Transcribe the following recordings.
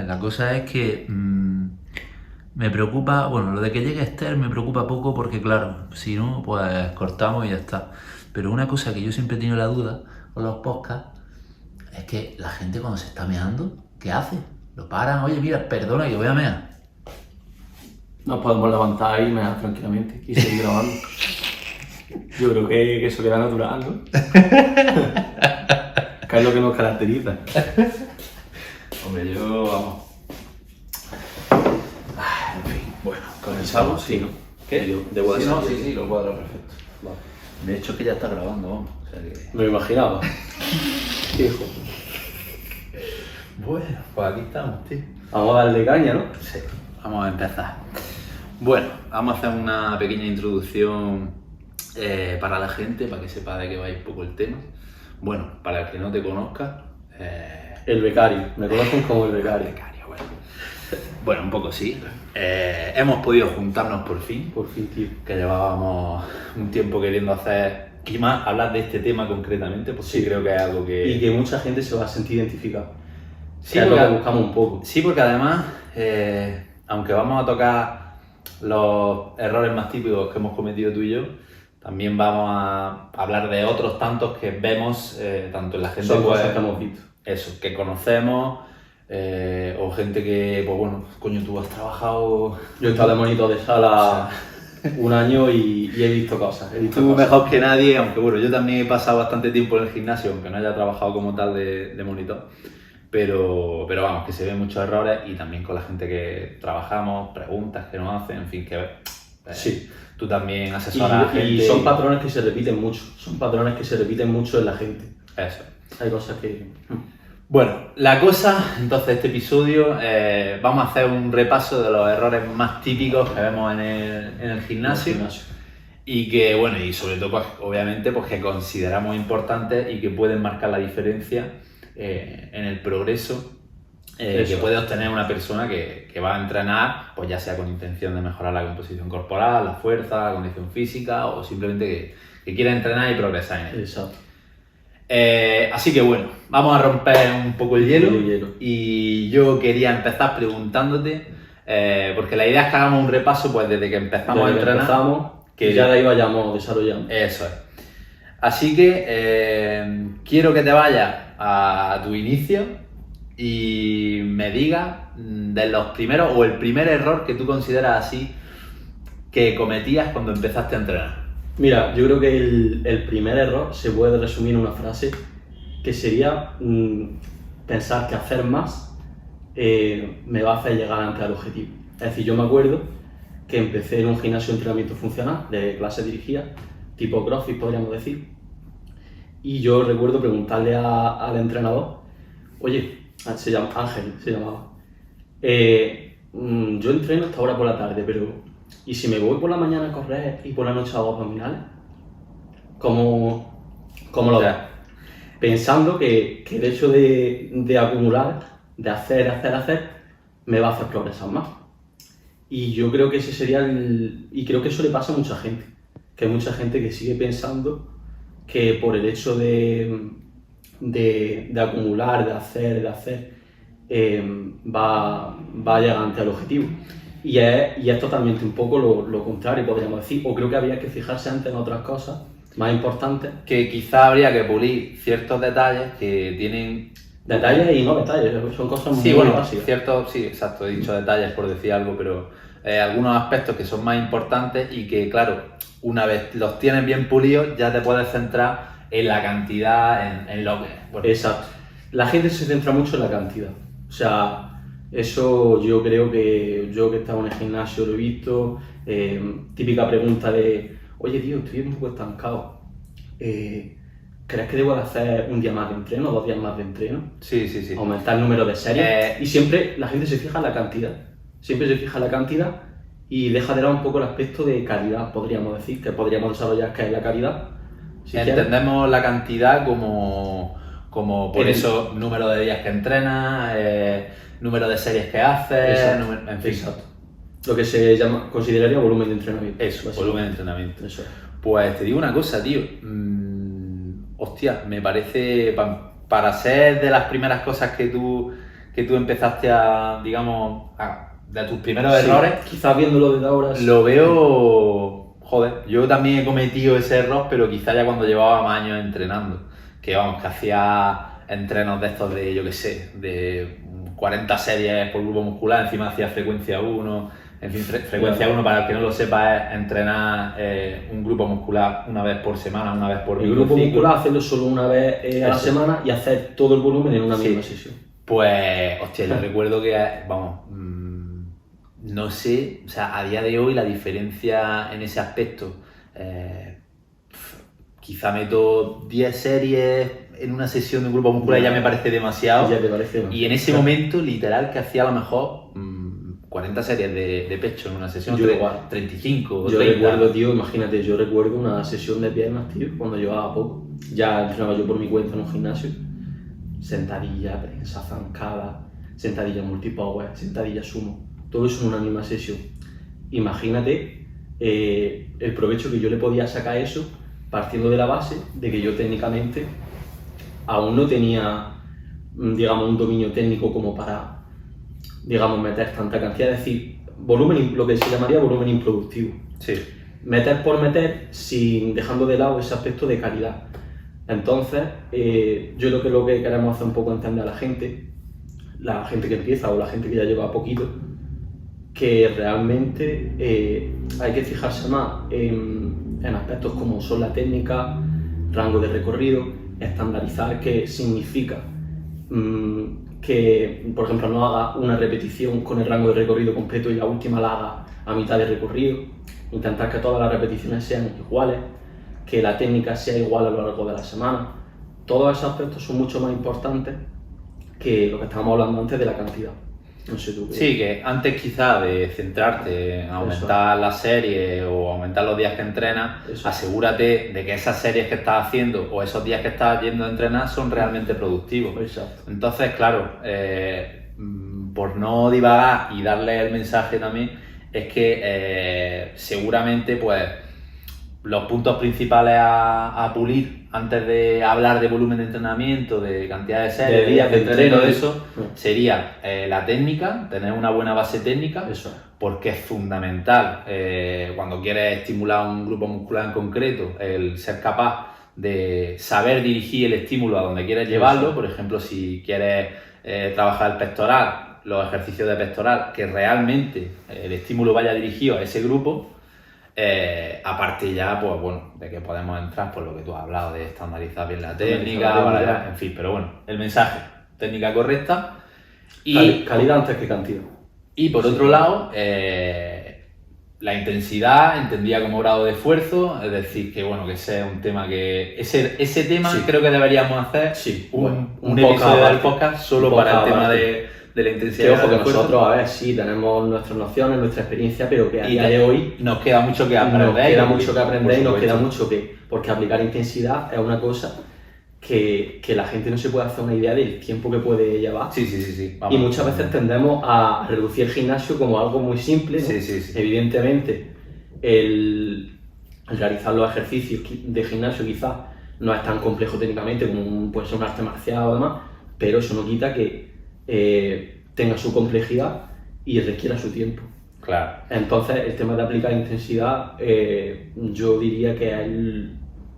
La cosa es que me preocupa, bueno, lo de que llegue Esther me preocupa poco porque, claro, si no, pues cortamos y ya está. Pero una cosa que yo siempre he tenido la duda con los podcasts es que la gente cuando se está meando, ¿qué hace? Lo paran, oye, mira, perdona que voy a mear. Nos podemos levantar y mear tranquilamente y seguir grabando. Yo creo que eso queda natural, ¿no? Que es lo que nos caracteriza. Hombre, yo, vamos. En fin, bueno, comenzamos, sí, ¿no? ¿Qué? Debo de Sí, no, salir. sí, lo cuadro perfecto. Vale. De hecho, es que ya está grabando, vamos. O sea que... Me lo imaginaba. Hijo. Bueno, pues aquí estamos, tío. Vamos a darle caña, ¿no? Sí, vamos a empezar. Bueno, vamos a hacer una pequeña introducción para la gente, para que sepa de qué va un poco el tema. Bueno, para el que no te conozca... El becario. Me conocen como el becario. Bueno. Bueno, un poco sí. Hemos podido juntarnos por fin, Por fin, tío. que llevábamos un tiempo queriendo hacer, y más hablar de este tema concretamente, pues sí creo que es algo que... Y que mucha gente se va a sentir identificada. Sí, Que es lo porque- que buscamos un poco. Sí, porque además, aunque vamos a tocar los errores más típicos que hemos cometido tú y yo, también vamos a hablar de otros tantos que vemos, tanto en la gente Son pues, cosas que hemos visto. eso, que conocemos, o gente que, pues bueno, coño, tú has trabajado... Yo he estado de monitor de sala un año y he visto cosas. He visto Tú cosas. mejor que nadie, aunque bueno, yo también he pasado bastante tiempo en el gimnasio, aunque no haya trabajado como tal de monitor, pero vamos, que se ven muchos errores y también con la gente que trabajamos, preguntas que nos hacen, en fin, que Sí. tú también asesoras a gente. Y son patrones que se repiten mucho. Son patrones que se repiten mucho en la gente. Eso. Hay cosas que... Bueno, la cosa, entonces este episodio, vamos a hacer un repaso de los errores más típicos que vemos en el gimnasio. Y que, bueno, y sobre todo, pues, obviamente, pues que consideramos importantes y que pueden marcar la diferencia en el progreso que Eso. puede obtener una persona que va a entrenar, pues ya sea con intención de mejorar la composición corporal, la fuerza, la condición física o simplemente que quiera entrenar y progresar en él. Exacto. Así que bueno, vamos a romper un poco el hielo, El hielo. y yo quería empezar preguntándote, porque la idea es que hagamos un repaso pues desde que empezamos Desde a que entrenar. empezamos, que y ya de ahí vayamos desarrollando. Eso es. Así que quiero que te vayas a tu inicio y me digas de los primeros o el primer error que tú consideras así que cometías cuando empezaste a entrenar. Mira, yo creo que el primer error se puede resumir en una frase que sería pensar que hacer más me va a hacer llegar antes al objetivo. Es decir, yo me acuerdo que empecé en un gimnasio de entrenamiento funcional, de clase dirigida, tipo CrossFit podríamos decir, y yo recuerdo preguntarle al entrenador, oye, se llama Ángel, se llamaba, yo entreno hasta ahora por la tarde, pero ¿y si me voy por la mañana a correr y por la noche hago abdominales? ¿Cómo lo ves? Pensando que el hecho de acumular, de hacer, me va a hacer progresar más. Y yo creo que ese sería y creo que eso le pasa a mucha gente. Que hay mucha gente que sigue pensando que por el hecho de acumular, de hacer, va a llegar ante el objetivo. Y es totalmente un poco lo contrario, podríamos decir. O creo que habría que fijarse antes en otras cosas más importantes. Que quizá habría que pulir ciertos detalles que tienen... Detalles y no detalles, son cosas Sí, muy bueno, básicas. ciertos, sí, exacto, he dicho detalles por decir algo, pero algunos aspectos que son más importantes y que, claro, una vez los tienes bien pulidos, ya te puedes centrar en la cantidad, en lo que... Bueno, Exacto. La gente se centra mucho en la cantidad. O sea, eso yo creo que yo que he estado en el gimnasio lo he visto. Típica pregunta de, oye tío, estoy un poco estancado. ¿Crees que debo de hacer un día más de entreno, 2 días más de entreno? sí, sí, sí. Aumentar el número de series. Y siempre la gente se fija en la cantidad. Siempre se fija en la cantidad y deja de lado un poco el aspecto de calidad, podríamos decir, que podríamos desarrollar que es la calidad. Si quieres. Entendemos la cantidad como por El- eso número de días que entrenas, número de series que haces, Exacto. en fin. Exacto. Lo que se consideraría volumen de entrenamiento. Eso, básicamente. volumen de entrenamiento. Eso es. Pues te digo una cosa, tío. Hostia, me parece, para ser de las primeras cosas que tú que tú empezaste a, digamos, de tus primeros errores, quizás viéndolo desde ahora... lo veo, joder, yo también he cometido ese error, pero quizás ya cuando llevaba más años entrenando, que vamos, que hacía entrenos de estos de, yo qué sé, de 40 series por grupo muscular, encima hacía frecuencia 1, en fin, frecuencia 1, para el que no lo sepa, es entrenar un grupo muscular una vez por semana, una vez por el grupo muscular, hacerlo solo una vez a la semana y hacer todo el volumen en una misma sesión. Pues, hostia, yo recuerdo que, vamos, no sé, o sea, a día de hoy la diferencia en ese aspecto, quizá meto 10 series en una sesión de un grupo muscular, ya me parece demasiado. Ya te parece demasiado. Y en ese momento, literal, que hacía a lo mejor 40 series de pecho en una sesión, yo igual. 35 o yo 30. Recuerdo, tío, imagínate, yo recuerdo una sesión de piernas, tío, cuando llevaba poco. Ya entrenaba yo por mi cuenta en un gimnasio. Sentadilla, prensa, zancada, sentadilla multipower, sentadilla sumo. Todo eso en una misma sesión. Imagínate el provecho que yo le podía sacar a eso, partiendo de la base de que yo técnicamente aún no tenía, digamos, un dominio técnico como para, digamos, meter tanta cantidad, es decir, volumen, lo que se llamaría volumen improductivo. Sí. Meter por meter, sin dejando de lado ese aspecto de calidad. Entonces, yo creo que lo que queremos hacer un poco entender a la gente que empieza o la gente que ya lleva poquito, que realmente hay que fijarse más en aspectos como son la técnica, rango de recorrido, estandarizar qué significa que, por ejemplo, no haga una repetición con el rango de recorrido completo y la última la haga a mitad de recorrido, intentar que todas las repeticiones sean iguales, que la técnica sea igual a lo largo de la semana. Todos esos aspectos son mucho más importantes que lo que estábamos hablando antes de la cantidad. No sé tú qué. Sí, que antes quizá de centrarte en aumentar la serie o aumentar los días que entrenas, asegúrate de que esas series que estás haciendo o esos días que estás yendo a entrenar son realmente productivos. Exacto. Entonces, claro, por no divagar y darle el mensaje también, es que seguramente pues los puntos principales a pulir antes de hablar de volumen de entrenamiento, de cantidad de series, de días de entreno, todo eso, sería la técnica, tener una buena base técnica, porque es fundamental cuando quieres estimular un grupo muscular en concreto, el ser capaz de saber dirigir el estímulo a donde quieres llevarlo. Por ejemplo, si quieres trabajar el pectoral, los ejercicios de pectoral, que realmente el estímulo vaya dirigido a ese grupo. Aparte ya, pues bueno, de que podemos entrar por lo que tú has hablado, de estandarizar bien la técnica, en fin, pero bueno, el mensaje, técnica correcta y calidad antes que cantidad. Y por otro lado, la intensidad entendida como grado de esfuerzo, es decir, que bueno, que ese es un tema que... Ese tema creo que deberíamos hacer un episodio del podcast solo para el tema de la intensidad. Que ojo, que nosotros, a ver, sí, tenemos nuestras nociones, nuestra experiencia, pero que a día de hoy nos queda mucho que aprender. Nos queda mucho que aprender y nos queda mucho que... Porque aplicar intensidad es una cosa que la gente no se puede hacer una idea del tiempo que puede llevar. Sí. Vamos. Y muchas veces tendemos a reducir el gimnasio como algo muy simple, ¿no? Sí. Evidentemente, el realizar los ejercicios de gimnasio quizás no es tan complejo técnicamente como puede ser un arte marcial o demás, pero eso no quita que tenga su complejidad y requiera su tiempo. Claro. Entonces, el tema de aplicar intensidad, yo diría que es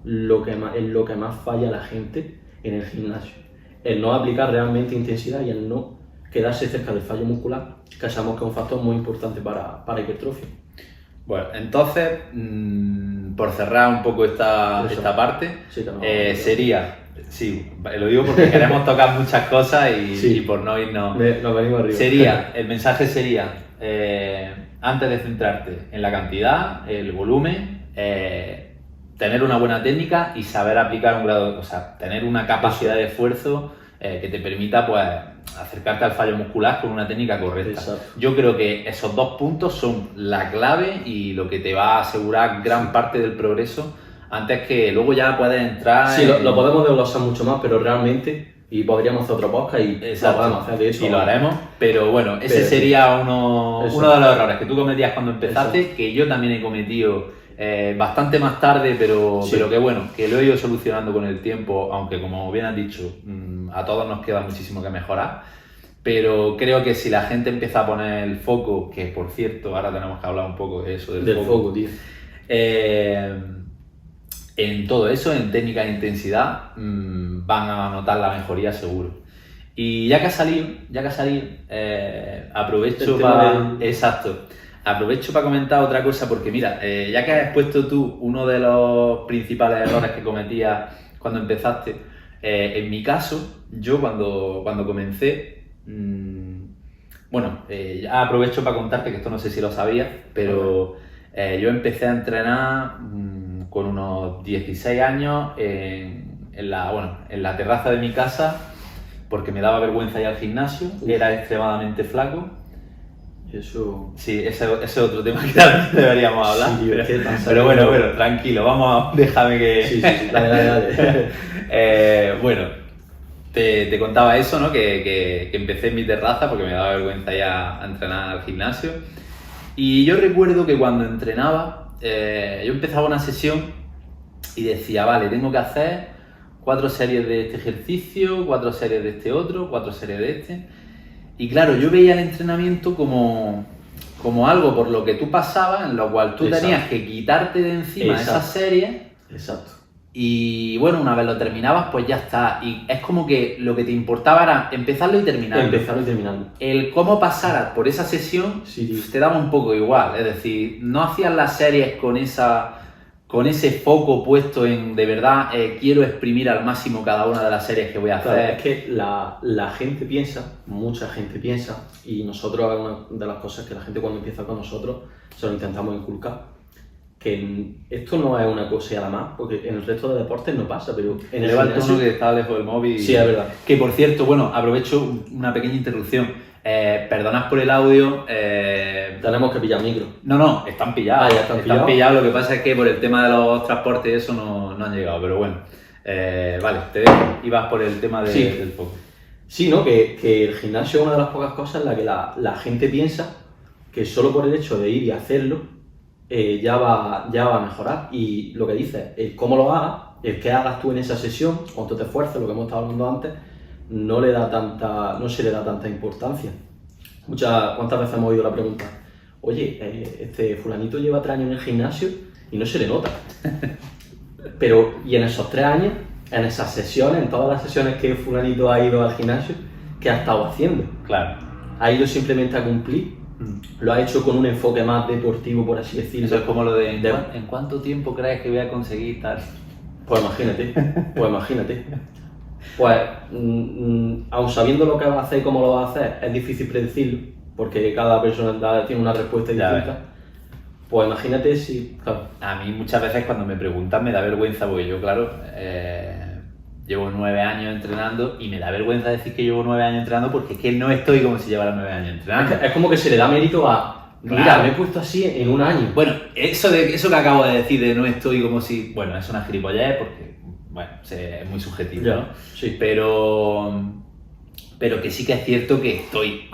lo que más falla a la gente en el gimnasio. El no aplicar realmente intensidad y el no quedarse cerca del fallo muscular, que sabemos que es un factor muy importante para hipertrofia. Bueno, entonces, por cerrar un poco esta parte, sería... Sí, lo digo porque queremos tocar muchas cosas y por no irnos... Nos venimos El arriba. mensaje sería, antes de centrarte en la cantidad, el volumen, tener una buena técnica y saber aplicar un grado, o sea, tener una capacidad de esfuerzo que te permita pues acercarte al fallo muscular con una técnica correcta. Exacto. Yo creo que esos dos puntos son la clave y lo que te va a asegurar gran parte del progreso antes que luego ya puedes entrar... Sí, lo podemos desglosar mucho más, pero realmente... Y podríamos hacer otro podcast y lo podemos hacer de eso. Y lo haremos, pero bueno, ese sería uno de los errores que tú cometías cuando empezaste, que yo también he cometido bastante más tarde, pero que bueno, que lo he ido solucionando con el tiempo, aunque como bien has dicho, a todos nos queda muchísimo que mejorar. pero creo que si la gente empieza a poner el foco, que por cierto, ahora tenemos que hablar un poco de eso, del foco, tío. En todo eso, en técnica de intensidad, van a notar la mejoría seguro. Y ya que ha salido, aprovecho para... Exacto. Aprovecho para comentar otra cosa, porque mira, ya que has expuesto tú uno de los principales errores que cometías cuando empezaste, en mi caso, yo cuando comencé, ya aprovecho para contarte que esto no sé si lo sabías, pero yo empecé a entrenar con unos 16 años en la terraza de mi casa, porque me daba vergüenza ir al gimnasio, era extremadamente flaco. Eso... Sí, ese es otro tema que también deberíamos hablar. Sí, tío, pero bueno, tranquilo, déjame que... Sí, dale. Te contaba eso, ¿no? Que empecé en mi terraza porque me daba vergüenza ya a entrenar al gimnasio. Y yo recuerdo que cuando entrenaba, yo empezaba una sesión y decía, vale, tengo que hacer 4 series de este ejercicio, 4 series de este otro, 4 series de este. Y claro, yo veía el entrenamiento como algo por lo que tú pasabas, en lo cual tú tenías que quitarte de encima esas series. Exacto. Y bueno, una vez lo terminabas, pues ya está. Y es como que lo que te importaba era empezarlo y terminarlo. El cómo pasaras por esa sesión te daba un poco igual. Es decir, no hacías las series con ese foco puesto en, de verdad, quiero exprimir al máximo cada una de las series que voy a hacer. Claro, es que la gente piensa, mucha gente piensa, y nosotros es una de las cosas que la gente cuando empieza con nosotros se lo intentamos inculcar, que esto no es una cosa y a la más, porque en el resto de deportes no pasa, pero en el gimnasio... que estaba lejos del móvil. Sí, es verdad. Que por cierto, bueno, aprovecho una pequeña interrupción. Perdonad por el audio. Tenemos que pillar micro. No, están pillados. Ya están pillados. Lo que pasa es que por el tema de los transportes eso no han llegado, pero bueno. Vale, te dejo. Ibas por el tema del foco. Sí, ¿no? Que el gimnasio es una de las pocas cosas en la que la gente piensa que solo por el hecho de ir y hacerlo ya va a mejorar. Y lo que dices, el cómo lo hagas, el que hagas tú en esa sesión, cuánto te esfuerces, lo que hemos estado hablando antes, no se le da tanta importancia. ¿Cuántas veces hemos oído la pregunta? Oye, este fulanito lleva 3 años en el gimnasio y no se le nota. Pero, y en esos 3 años, en esas sesiones, en todas las sesiones que fulanito ha ido al gimnasio, ¿qué ha estado haciendo? Claro. Ha ido simplemente a cumplir. Lo ha hecho con un enfoque más deportivo, por así decirlo. Eso es como lo de ¿en cuánto tiempo crees que voy a conseguir tal? Pues imagínate. Pues, aun sabiendo lo que va a hacer y cómo lo va a hacer, es difícil predecirlo, porque cada persona tiene una respuesta distinta. Pues imagínate si... Claro. A mí muchas veces cuando me preguntan me da vergüenza, porque yo, claro, llevo 9 años entrenando y me da vergüenza decir que llevo 9 años entrenando porque es que no estoy como si llevara 9 años entrenando. Es como que se le da mérito a... Mira, me he puesto así en un año. Bueno, eso que acabo de decir de no estoy como si... Bueno, es una gilipollez porque, bueno, es muy subjetivo, ¿no? Sí. Pero que sí que es cierto que estoy,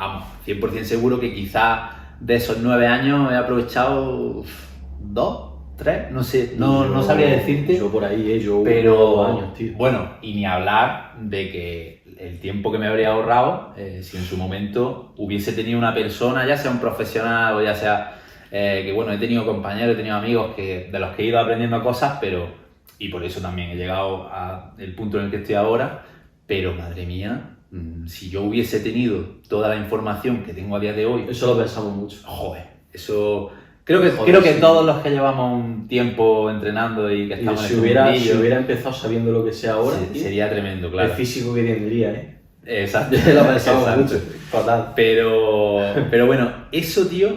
100% seguro que quizás de esos 9 años he aprovechado 2, 3, no sé, no sabría decirte. Yo por ahí, pero 2 años, tío. Bueno, y ni hablar de que el tiempo que me habría ahorrado si en su momento hubiese tenido una persona, ya sea un profesional o ya sea que bueno, he tenido compañeros, he tenido amigos de los que he ido aprendiendo cosas, y por eso también he llegado al punto en el que estoy ahora, pero madre mía, si yo hubiese tenido toda la información que tengo a día de hoy... Eso lo pensamos mucho. Joder, eso... Creo que todos los que llevamos un tiempo entrenando y que estamos si hubiera empezado sabiendo lo que sé ahora, sería tremendo, claro. El físico que tendría, Exacto. Lo pensamos mucho. Fatal. Pero bueno, eso, tío,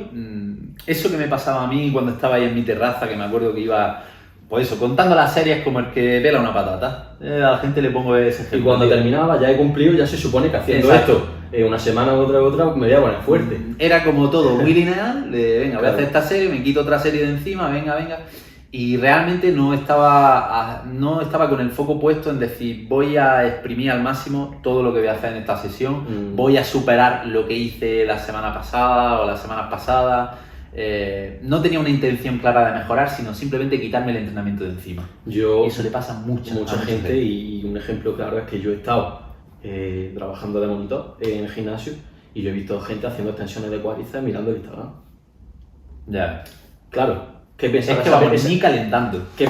eso que me pasaba a mí cuando estaba ahí en mi terraza, que me acuerdo que iba, pues eso, contando las series como el que pela una patata. A la gente le pongo ese ejemplo. Y cuando terminaba, ya he cumplido, ya se supone que haciendo esto, una semana u otra, me voy a poner fuerte. Era como todo muy lineal, venga, voy a hacer esta serie, me quito otra serie de encima, venga. Y realmente no estaba con el foco puesto en decir, voy a exprimir al máximo todo lo que voy a hacer en esta sesión, voy a superar lo que hice la semana pasada o las semanas pasadas. No tenía una intención clara de mejorar, sino simplemente quitarme el entrenamiento de encima. Y eso le pasa a mucha gente, y un ejemplo claro es que yo he estado trabajando de monitor en el gimnasio y yo he visto gente haciendo extensiones de cuádriceps mirando el Instagram. Ya. Claro, ¿qué pensará Es que esa vamos, persona? ni calentando. Ni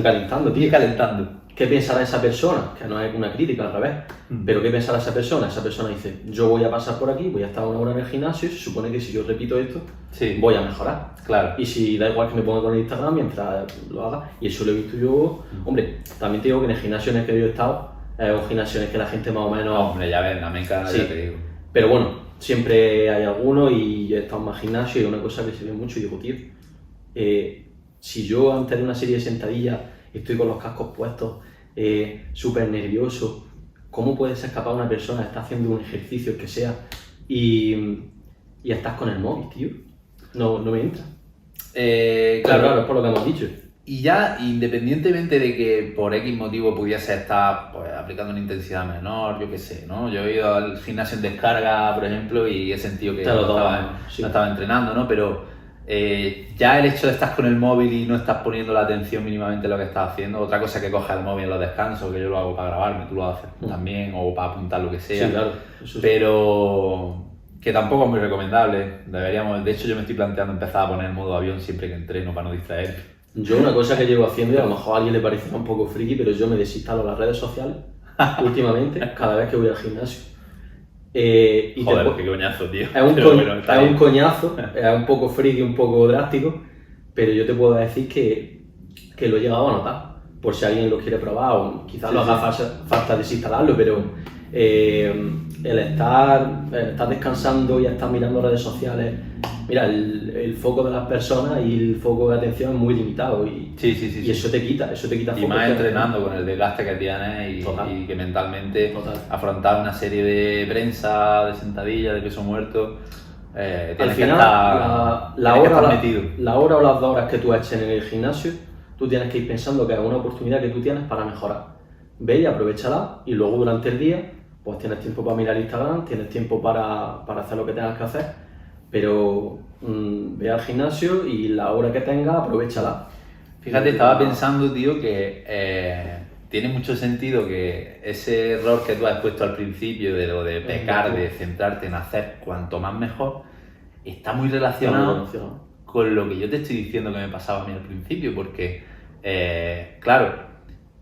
calentando, tío. Ni calentando. ¿Qué pensará esa persona? Que no es una crítica, al revés. Pero ¿qué pensará esa persona? Esa persona dice, yo voy a pasar por aquí, voy a estar 1 hora en el gimnasio y se supone que si yo repito esto, Sí. voy a mejorar. Claro. Y si da igual que me ponga con el Instagram mientras lo haga. Y eso lo he visto yo. Hombre, también te digo que en el gimnasio en el que yo he estado, es un gimnasio en el que la gente más o menos... Hombre, ya ves, la meca, Sí. ya te digo. Pero bueno, siempre hay algunos y yo he estado en más gimnasio y una cosa que se ve mucho y digo, tío, si yo antes de una serie de sentadillas estoy con los cascos puestos, súper nervioso, ¿cómo puede ser capaz una persona de estar haciendo un ejercicio que sea y estás con el móvil, tío? No me entra. Claro, es por lo que hemos dicho. Y ya, independientemente de que por X motivo pudiese estar pues, aplicando una intensidad menor, yo qué sé, ¿no? Yo he ido al gimnasio en descarga, por ejemplo, y he sentido que Te lo no tomas, sí. estaba entrenando, ¿no? Pero ya el hecho de estar con el móvil y no estás poniendo la atención mínimamente en lo que estás haciendo, otra cosa es que cojas el móvil en los descansos, que yo lo hago para grabarme, tú lo haces también, o para apuntar lo que sea. Sí, claro. Eso sí. Pero que tampoco es muy recomendable. De hecho, yo me estoy planteando empezar a poner el modo avión siempre que entreno para no distraerme. Yo una cosa que llevo haciendo, y a lo mejor a alguien le parecerá un poco friki, pero yo me desinstalo las redes sociales últimamente cada vez que voy al gimnasio. Y Joder, qué coñazo, tío. Es un, Pero bueno, está es un bien. coñazo, es un poco friki, un poco drástico, pero yo te puedo decir que lo he llegado a notar, por si alguien lo quiere probar o quizás Sí, lo haga falta desinstalarlo, pero el estar descansando y estar mirando redes sociales, mira, el foco de las personas y el foco de atención es muy limitado y Sí. eso te quita Y foco. más entrenando con el desgaste que tienes Total. y que mentalmente Total. afrontar una serie de prensa, de sentadillas, de peso muerto, Al tienes que final, estar, la tienes que hora, estar metido. la hora o las 2 horas que tú eches en el gimnasio, tú tienes que ir pensando que es una oportunidad que tú tienes para mejorar. Ve y aprovechala y luego durante el día pues tienes tiempo para mirar Instagram, tienes tiempo para hacer lo que tengas que hacer, pero ve al gimnasio y la hora que tengas, aprovechala. Fíjate, estaba pensando, tío, que tiene mucho sentido que ese error que tú has puesto al principio de lo de pecar, de centrarte en hacer cuanto más mejor, está muy relacionado con lo que yo te estoy diciendo que me pasaba a mí al principio, porque, claro,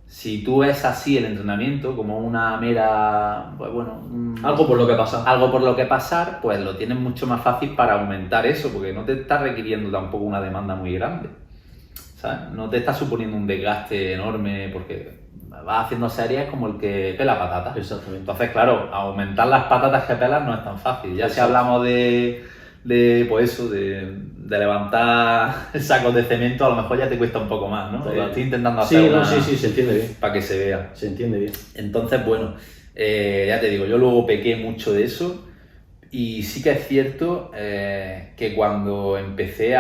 si tú ves así el entrenamiento como una mera, pues bueno, Algo por lo que pasa. algo por lo que pasar, pues lo tienes mucho más fácil para aumentar eso, porque no te está requiriendo tampoco una demanda muy grande, ¿sabes? No te está suponiendo un desgaste enorme, porque vas haciendo series como el que pela patatas. Exactamente. Entonces, claro, aumentar las patatas que pelas no es tan fácil. Ya si Exacto. hablamos pues eso, de levantar sacos de cemento, a lo mejor ya te cuesta un poco más, ¿no? Total. Estoy intentando hacer Sí, se entiende bien. para que se vea. Se entiende bien. Entonces, bueno, ya te digo, yo luego pequé mucho de eso y sí que es cierto que cuando empecé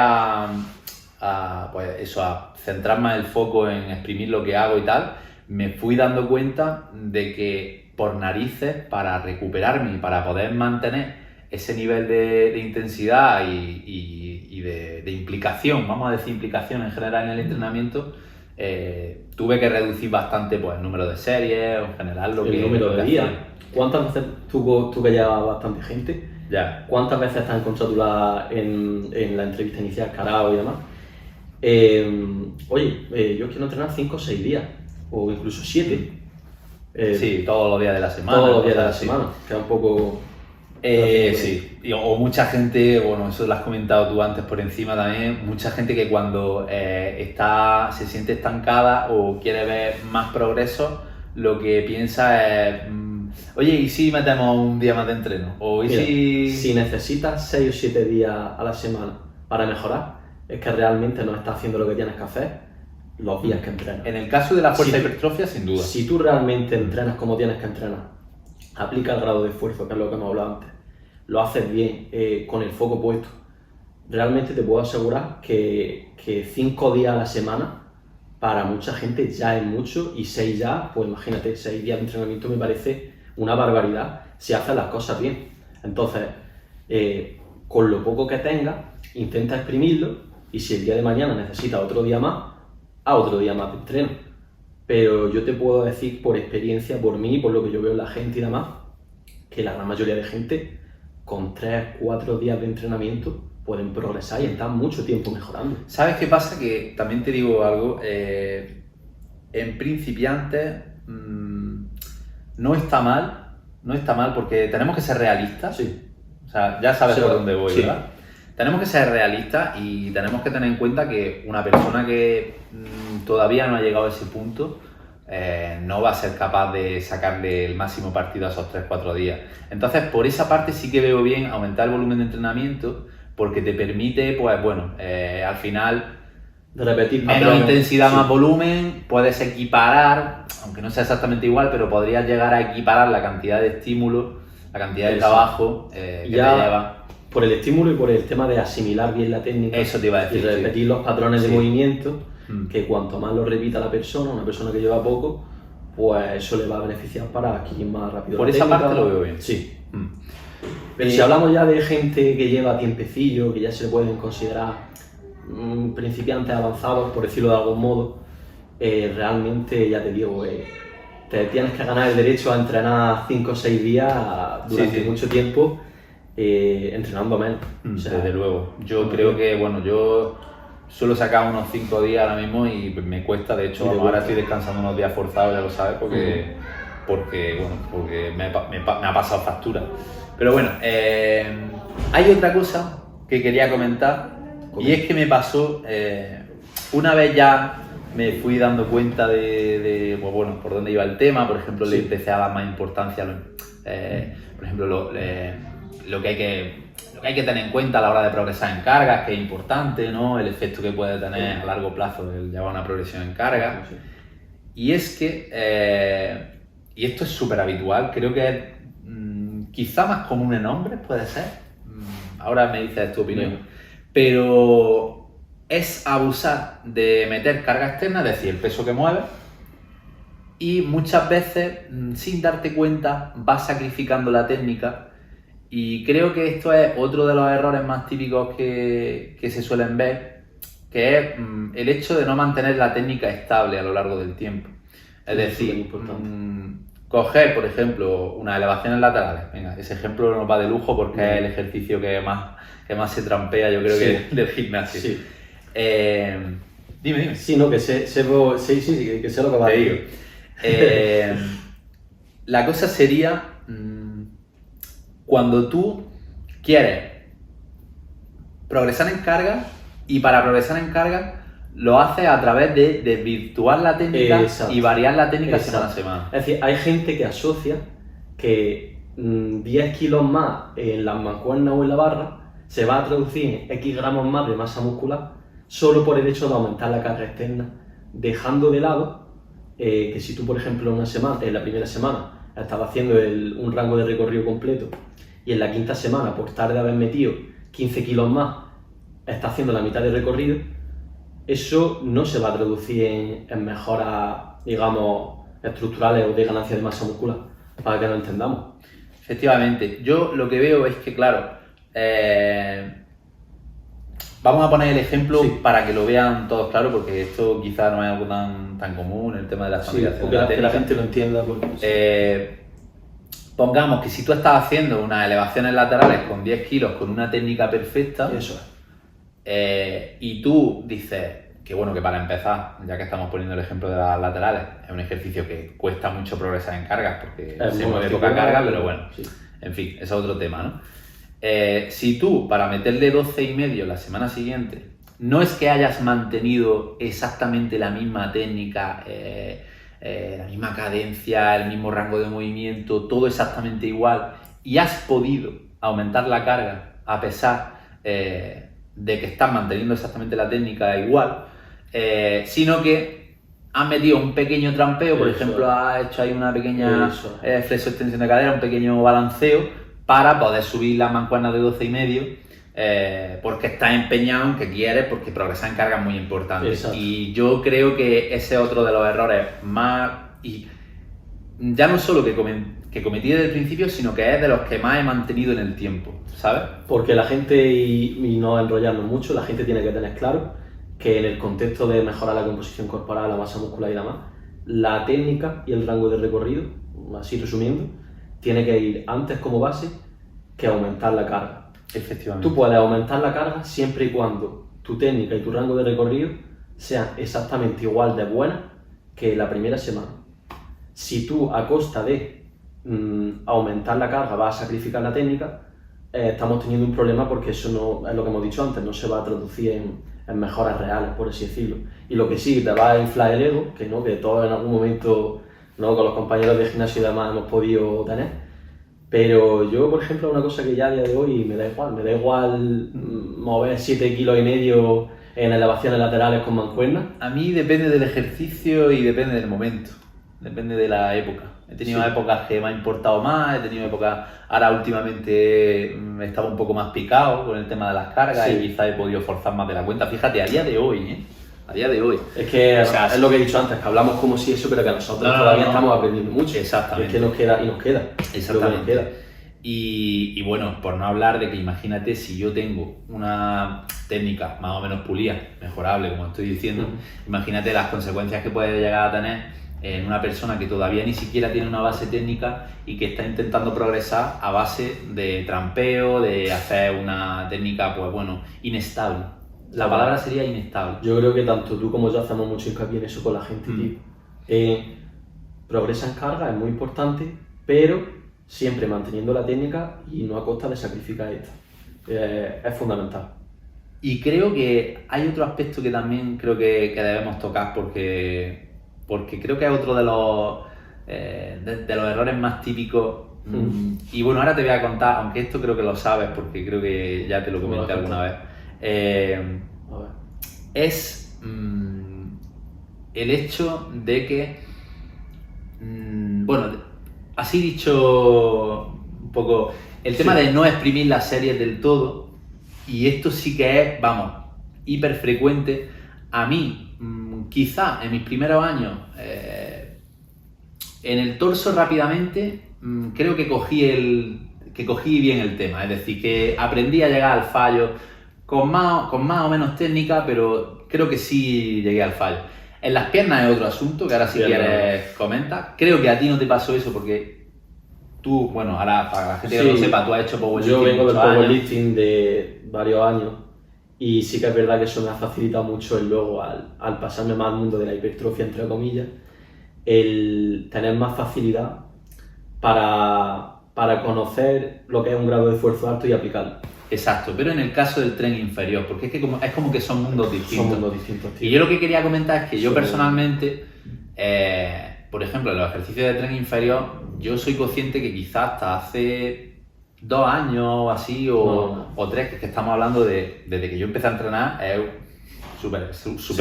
pues eso, a centrar más el foco en exprimir lo que hago y tal, me fui dando cuenta de que por narices, para recuperarme y para poder mantener ese nivel de intensidad y de implicación, vamos a decir implicación en general en el entrenamiento, tuve que reducir bastante pues, el número de series, o en general El número lo de que días. hacía. ¿Cuántas veces, tú que llevas bastante gente, Ya. cuántas veces te has encontrado tú en la entrevista inicial, Carao y demás? Oye, yo quiero entrenar 5 o 6 días, o incluso 7. Sí, todos los días de la semana. Todos los días de la cosas así. semana, que es un poco... Sí, o mucha gente, bueno, eso lo has comentado tú antes por encima también, mucha gente que cuando se siente estancada o quiere ver más progreso, lo que piensa es, oye, ¿y si metemos un día más de entreno? O ¿y Mira, si...? si necesitas 6 o 7 días a la semana para mejorar, es que realmente no estás haciendo lo que tienes que hacer los días que entrenas. En el caso de la fuerza Sí. hipertrofia, sin duda. Si tú realmente entrenas como tienes que entrenar, aplica el grado de esfuerzo, que es lo que hemos hablado antes, lo haces bien, con el foco puesto, realmente te puedo asegurar que 5 días a la semana para mucha gente ya es mucho y 6 ya, pues imagínate, 6 días de entrenamiento me parece una barbaridad si haces las cosas bien. Entonces, con lo poco que tengas, intenta exprimirlo y si el día de mañana necesitas otro día más, haz otro día más de entreno. pero yo te puedo decir por experiencia, por mí, por lo que yo veo en la gente y demás, que la gran mayoría de gente con 3-4 días de entrenamiento pueden progresar y están mucho tiempo mejorando. ¿Sabes qué pasa? Que también te digo algo, en principiantes no está mal porque tenemos que ser realistas. Sí. O sea, ya sabes Sí, por dónde voy, sí. ¿verdad? Tenemos que ser realistas y tenemos que tener en cuenta que una persona que todavía no ha llegado a ese punto no va a ser capaz de sacarle el máximo partido a esos 3-4 días. Entonces, por esa parte sí que veo bien aumentar el volumen de entrenamiento porque te permite, pues bueno, al final De repetir menos patrones. intensidad, Sí. más volumen, puedes equiparar, aunque no sea exactamente igual, pero podrías llegar a equiparar la cantidad de estímulo, la cantidad de Eso. trabajo que Ya- te lleva. Por el estímulo y por el tema de asimilar bien la técnica Eso te iba a y decir. sí. repetir los patrones Sí. de movimiento, Mm. que cuanto más lo repita la persona, una persona que lleva poco, pues eso le va a beneficiar para adquirir más rápido Por la esa técnica. parte lo veo bien. Sí. Mm. Pero si hablamos ya de gente que lleva tiempecillo, que ya se le pueden considerar principiantes avanzados, por decirlo de algún modo, realmente, ya te digo, te tienes que ganar el derecho a entrenar 5 o 6 días durante Sí, sí. mucho tiempo, entrenando menos. O sea, Desde luego. Yo no, creo yo- que, bueno, yo suelo sacar unos 5 días ahora mismo y me cuesta, de hecho, Y de ahora vuelta. estoy descansando unos días forzados, ya lo sabes, porque me ha pasado factura. Pero bueno, hay otra cosa que quería comentar y es que me pasó, una vez ya me fui dando cuenta de pues bueno, por dónde iba el tema, por ejemplo, le Sí. empecé a dar más importancia, por ejemplo, lo que hay que tener en cuenta a la hora de progresar en cargas, que es importante, ¿no? El efecto que puede tener a largo plazo el llevar una progresión en carga. Sí. Y es que, y esto es súper habitual, creo que es quizá más común en hombres, puede ser. Ahora me dices tu opinión. Pero es abusar de meter carga externa, es decir, el peso que mueve, y muchas veces, sin darte cuenta, vas sacrificando la técnica. Y creo que esto es otro de los errores más típicos que se suelen ver, que es el hecho de no mantener la técnica estable a lo largo del tiempo. Es Es decir, superimportante. coger, por ejemplo, unas elevaciones laterales. Venga, ese ejemplo nos va de lujo porque es el ejercicio que más se trampea, yo creo, Sí. que del gimnasio. Sí. Dime. Sí, no, que sé lo que va a Te decir. digo. La cosa sería cuando tú quieres progresar en carga y para progresar en carga lo haces a través de desvirtuar la técnica Exacto. y variar la técnica Exacto. semana a semana. Es decir, hay gente que asocia que 10 kilos más en las mancuernas o en la barra se va a traducir en X gramos más de masa muscular solo por el hecho de aumentar la carga externa, dejando de lado que si tú, por ejemplo, en la primera semana estabas haciendo un rango de recorrido completo y en la quinta semana, por tarde de haber metido 15 kilos más, estás haciendo la mitad del recorrido, eso no se va a traducir en mejoras, digamos, estructurales o de ganancia de masa muscular, para que lo entendamos. Efectivamente, yo lo que veo es que, claro, vamos a poner el ejemplo Sí. para que lo vean todos claro, porque esto quizás no es algo tan común, el tema de la Sí, estabilización porque de la que la técnica. gente lo entienda. Pues, Pongamos que si tú estás haciendo unas elevaciones laterales con 10 kilos con una técnica perfecta, eso es. y tú dices que bueno, que para empezar, ya que estamos poniendo el ejemplo de las laterales, es un ejercicio que cuesta mucho progresar en cargas porque Es se muy mueve poca articulado, carga, pero bueno, sí. en fin, ese es otro tema, ¿no? Si tú, para meterle 12,5 la semana siguiente, no es que hayas mantenido exactamente la misma técnica, la misma cadencia, el mismo rango de movimiento, todo exactamente igual, y has podido aumentar la carga a pesar de que estás manteniendo exactamente la técnica igual, sino que has metido un pequeño trampeo, por Eso ejemplo, es. has hecho ahí una pequeña Eso flexo-extensión de cadera, un pequeño balanceo para poder subir la mancuerna de 12,5, porque estás empeñado en que quieres, porque progresar en carga es muy importante. Exacto. Y yo creo que ese es otro de los errores más, y ya no solo que cometí desde el principio, sino que es de los que más he mantenido en el tiempo, ¿sabes? Porque la gente, y no enrollarnos mucho, la gente tiene que tener claro que en el contexto de mejorar la composición corporal, la masa muscular y demás, la técnica y el rango de recorrido, así resumiendo, tiene que ir antes como base que aumentar la carga. Efectivamente. Tú puedes aumentar la carga siempre y cuando tu técnica y tu rango de recorrido sean exactamente igual de buenas que la primera semana. Si tú a costa de aumentar la carga vas a sacrificar la técnica, estamos teniendo un problema porque eso no es lo que hemos dicho antes, no se va a traducir en mejoras reales, por así decirlo. Y lo que sí te va a inflar el ego, que todos en algún momento, ¿no?, con los compañeros de gimnasio y demás hemos podido tener. Pero yo, por ejemplo, una cosa que ya a día de hoy me da igual mover 7,5 kilos en elevaciones laterales con mancuernas. A mí depende del ejercicio y depende del momento, depende de la época. He tenido épocas que me ha importado más, he tenido épocas, ahora últimamente estaba un poco más picado con el tema de las cargas y quizás he podido forzar más de la cuenta. Fíjate, a día de hoy, a día de hoy. Es que, o sea, es lo que he dicho antes, que hablamos como si eso, pero que nosotros todavía estamos aprendiendo mucho. Exactamente. Es que nos queda. Exactamente. Y bueno, por no hablar de que imagínate si yo tengo una técnica más o menos pulida, mejorable, como estoy diciendo, imagínate las consecuencias que puede llegar a tener en una persona que todavía ni siquiera tiene una base técnica y que está intentando progresar a base de trampeo, de hacer una técnica, pues bueno, inestable. La palabra sería inestable. Yo creo que tanto tú como yo hacemos mucho hincapié en eso con la gente, tío. Progresa en carga, es muy importante, pero siempre manteniendo la técnica y no a costa de sacrificar esta. Es fundamental. Y creo que hay otro aspecto que también creo que debemos tocar porque creo que es otro de los errores más típicos. Y bueno, ahora te voy a contar, aunque esto creo que lo sabes porque creo que ya te lo comenté alguna vez. Es el hecho de que, bueno, así dicho un poco, el tema de no exprimir las series del todo, y esto sí que es, vamos, hiper frecuente. A mí, quizá en mis primeros años, en el torso rápidamente, creo que cogí bien el tema, es decir, que aprendí a llegar al fallo con más o menos técnica, pero creo que sí llegué al fallo. En las piernas es otro asunto, que ahora si quieres comentar. Creo que a ti no te pasó eso porque tú, bueno, ahora para la gente que no lo sepa, tú has hecho powerlifting. Yo vengo del powerlifting de varios años y sí que es verdad que eso me ha facilitado mucho luego al pasarme más al mundo de la hipertrofia, entre comillas, el tener más facilidad para conocer lo que es un grado de esfuerzo alto y aplicarlo. Exacto, pero en el caso del tren inferior, porque es que es como que son mundos distintos. Son mundos distintos, tío. Y yo lo que quería comentar es que yo personalmente, por ejemplo, en los ejercicios de tren inferior, yo soy consciente que quizás hasta hace 2 años o así, o 3, que estamos hablando desde que yo empecé a entrenar, es súper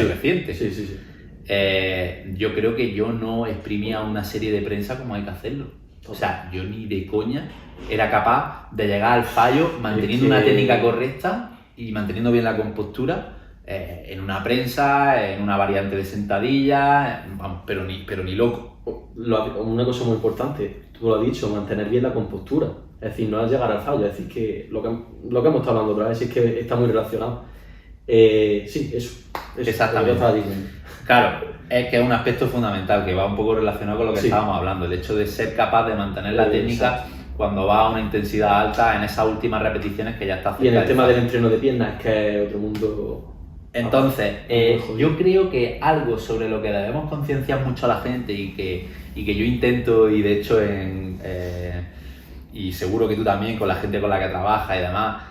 reciente. Sí. Yo creo que yo no exprimía una serie de prensa como hay que hacerlo. O sea, yo ni de coña era capaz de llegar al fallo manteniendo una técnica correcta y manteniendo bien la compostura en una prensa, en una variante de sentadilla, pero ni loco. Una cosa muy importante, tú lo has dicho, mantener bien la compostura. Es decir, no es llegar al fallo, es decir, que lo que hemos estado hablando otra vez es que está muy relacionado. Sí, eso. Exactamente. Claro, es que es un aspecto fundamental que va un poco relacionado con lo que estábamos hablando, el hecho de ser capaz de mantener la técnica cuando va a una intensidad alta en esas últimas repeticiones que ya está cerca. Y en el tema del entreno de piernas, es que es otro mundo. Entonces, yo creo que algo sobre lo que debemos concienciar mucho a la gente y que yo intento, y de hecho y seguro que tú también con la gente con la que trabajas y demás,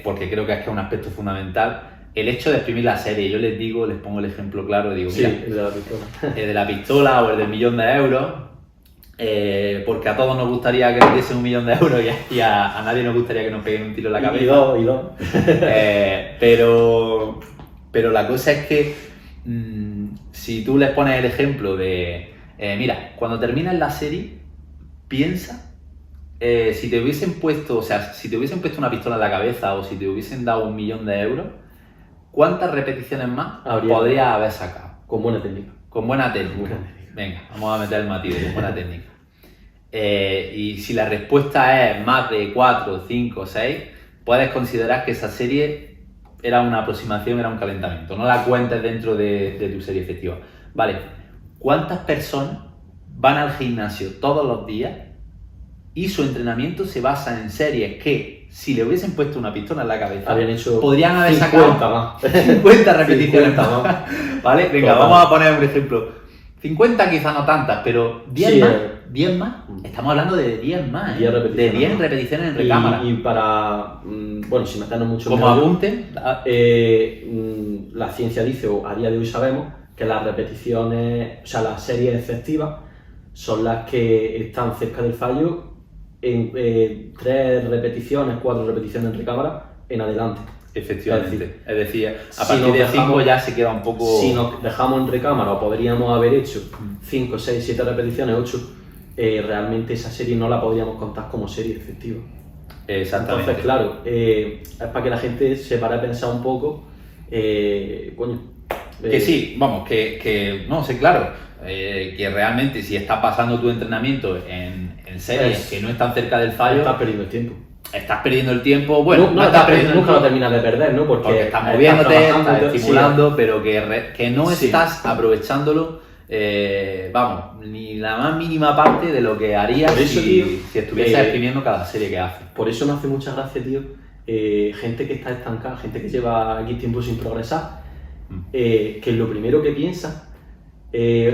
porque creo que es un aspecto fundamental, el hecho de exprimir la serie. Yo les pongo el ejemplo claro, digo, mira, el de la pistola. El de la pistola o el del 1.000.000 euros, porque a todos nos gustaría que nos diesen 1.000.000 de euros y a nadie nos gustaría que nos peguen un tiro en la cabeza. Y dos. Pero la cosa es que si tú les pones el ejemplo de, mira, cuando terminas la serie, piensa si te hubiesen puesto una pistola en la cabeza o si te hubiesen dado 1.000.000 de euros, ¿cuántas repeticiones más podrías haber sacado? Con buena técnica. Con buena técnica. Venga, vamos a meter el matiz con buena técnica. Y si la respuesta es más de 4, 5, 6, puedes considerar que esa serie era una aproximación, era un calentamiento. No la cuentes dentro de tu serie efectiva. Vale, ¿cuántas personas van al gimnasio todos los días y su entrenamiento se basa en series que, si le hubiesen puesto una pistola en la cabeza, podrían haber 50 sacado más. 50 repeticiones 50 más? ¿Vale? Venga, Total. vamos a poner un ejemplo. 50 quizás no tantas, pero 10 Sí, más. 10 más. Estamos hablando de 10 más. 10 repeticiones de 10 más. repeticiones en recámara. Y para, bueno, sin meternos mucho en Como el rollo, apunte, la ciencia dice, o a día de hoy sabemos, que las repeticiones, o sea, las series efectivas son las que están cerca del fallo en 3 repeticiones, 4 repeticiones en recámara en adelante. efectivamente. Es decir, a si partir nos de 5 dejamos- ya se queda un poco... Si nos dejamos en recámara o podríamos haber hecho 5, 6, 7 repeticiones, 8, realmente esa serie no la podríamos contar como serie efectiva. Exactamente. Entonces, claro, es para que la gente se pare a pensar un poco, coño. Que sí, vamos, que no sé, claro, que realmente si estás pasando tu entrenamiento en series que no están cerca del fallo, Estás perdiendo el tiempo. estás perdiendo el tiempo. Bueno, no estás perdiendo el nunca lo tiempo terminas de perder, ¿no? porque estás moviéndote, estás trabajando, estimulando, pero que no Sí. estás aprovechándolo, vamos, ni la más mínima parte de lo que harías Por eso, si, tío, si estuvieses exprimiendo cada serie que haces. Por eso me hace mucha gracia, tío, gente que está estancada, gente que lleva X tiempo sin progresar, que lo primero que piensa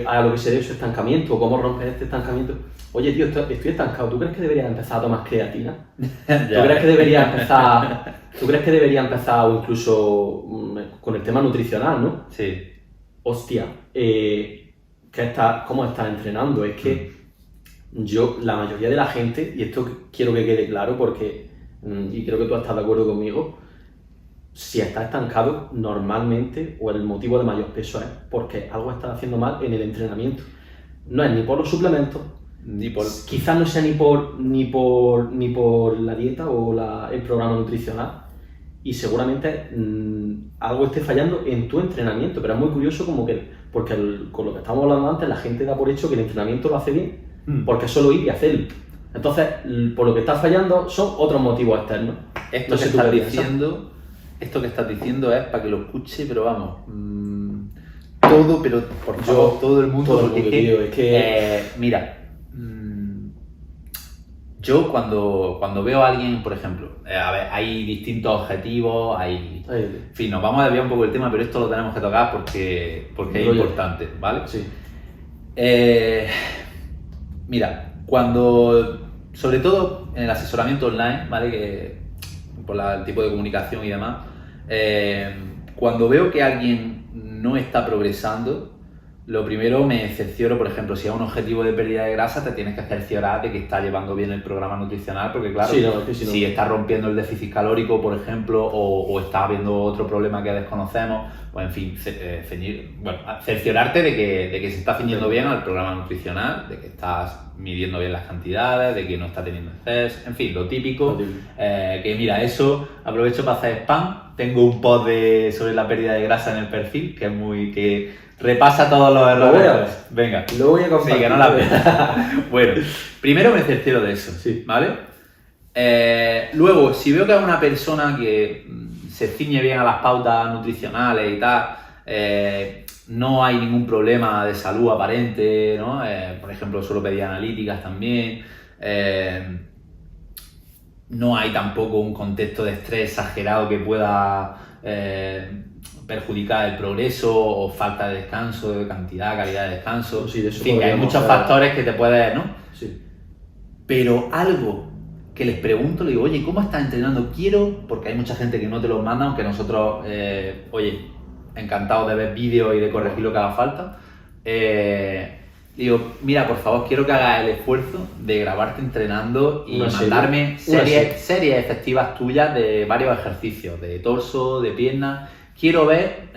a lo que se debe su estancamiento o cómo romper este estancamiento. Oye, tío, estoy estancado, ¿tú crees que debería empezar a tomar creatina? ¿Tú crees que debería empezar o incluso con el tema nutricional, ¿no? Sí. Hostia, ¿cómo estás entrenando? Es que la mayoría de la gente, y esto quiero que quede claro porque, y creo que tú estás de acuerdo conmigo, si estás estancado, normalmente, o el motivo de mayor peso es porque algo estás haciendo mal en el entrenamiento. No es ni por los suplementos, Ni por... quizás no sea ni por la dieta o el programa nutricional, y seguramente algo esté fallando en tu entrenamiento, pero es muy curioso porque con lo que estábamos hablando antes, la gente da por hecho que el entrenamiento lo hace bien, porque es solo ir y hacerlo. Entonces, por lo que está fallando son otros motivos externos. Esto, No que sé tú estás qué piensas. diciendo, esto que estás diciendo es para que lo escuche, pero vamos, todo, pero por favor, todo el mundo, porque tío, es que... mira, yo cuando veo a alguien, por ejemplo, a ver, hay distintos objetivos, en fin, nos vamos a desviar un poco del tema, pero esto lo tenemos que tocar porque es importante, ¿vale? Sí. Mira, sobre todo en el asesoramiento online, ¿vale? Que por el tipo de comunicación y demás, cuando veo que alguien no está progresando, lo primero me cercioro, por ejemplo, si hay un objetivo de pérdida de grasa, te tienes que cerciorar de que está llevando bien el programa nutricional, porque claro, si está rompiendo el déficit calórico, por ejemplo, o está habiendo otro problema que desconocemos, pues en fin, cerciorarte de que se está ciñendo bien al programa nutricional, de que estás midiendo bien las cantidades, de que no está teniendo exceso, en fin, lo típico. Que mira, eso aprovecho para hacer spam. Tengo un post sobre la pérdida de grasa en el perfil, que repasa todos los errores. Venga, lo voy a compartir. Sí, que no la veas. Bueno, primero me cercioro de eso, sí. ¿vale? Luego, si veo que es una persona que se ciñe bien a las pautas nutricionales y tal, no hay ningún problema de salud aparente, ¿no? Por ejemplo, suelo pedir analíticas también. No hay tampoco un contexto de estrés exagerado que pueda perjudicar el progreso o falta de descanso, de cantidad, calidad de descanso. Sí, de eso en fin, que hay muchos factores que te puedes, ¿no? Sí. Pero algo que les pregunto, le digo, oye, ¿cómo estás entrenando? Quiero, porque hay mucha gente que no te los manda, aunque nosotros, oye, encantados de ver vídeos y de corregir lo que haga falta. Digo, mira, por favor, quiero que hagas el esfuerzo de grabarte entrenando y mandarme series efectivas tuyas de varios ejercicios, de torso, de piernas. Quiero ver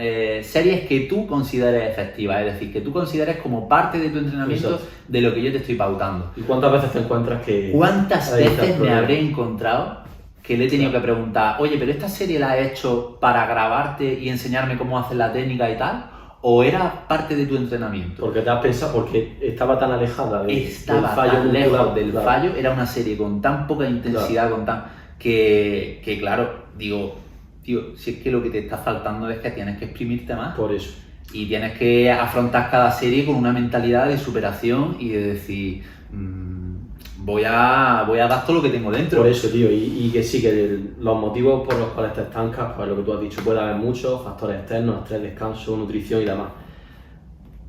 series que tú consideres efectivas, es decir, que tú consideres como parte de tu entrenamiento de lo que yo te estoy pautando. ¿Y cuántas veces te encuentras que...? ¿Cuántas veces me habré encontrado que le he tenido que preguntar, oye, pero esta serie la he hecho para grabarte y enseñarme cómo hacer la técnica y tal? ¿O era parte de tu entrenamiento? Porque te has pensado, porque estaba tan alejada del fallo, tan lejos del fallo, era una serie con tan poca intensidad, con tan... que claro, digo, tío, si es que lo que te está faltando es que tienes que exprimirte más. Por eso. y tienes que afrontar cada serie con una mentalidad de superación y de decir, voy a dar todo lo que tengo dentro. Por eso, tío, y que sí, que los motivos por los cuales te estancas, pues lo que tú has dicho, puede haber muchos factores externos, estrés, descanso, nutrición y demás.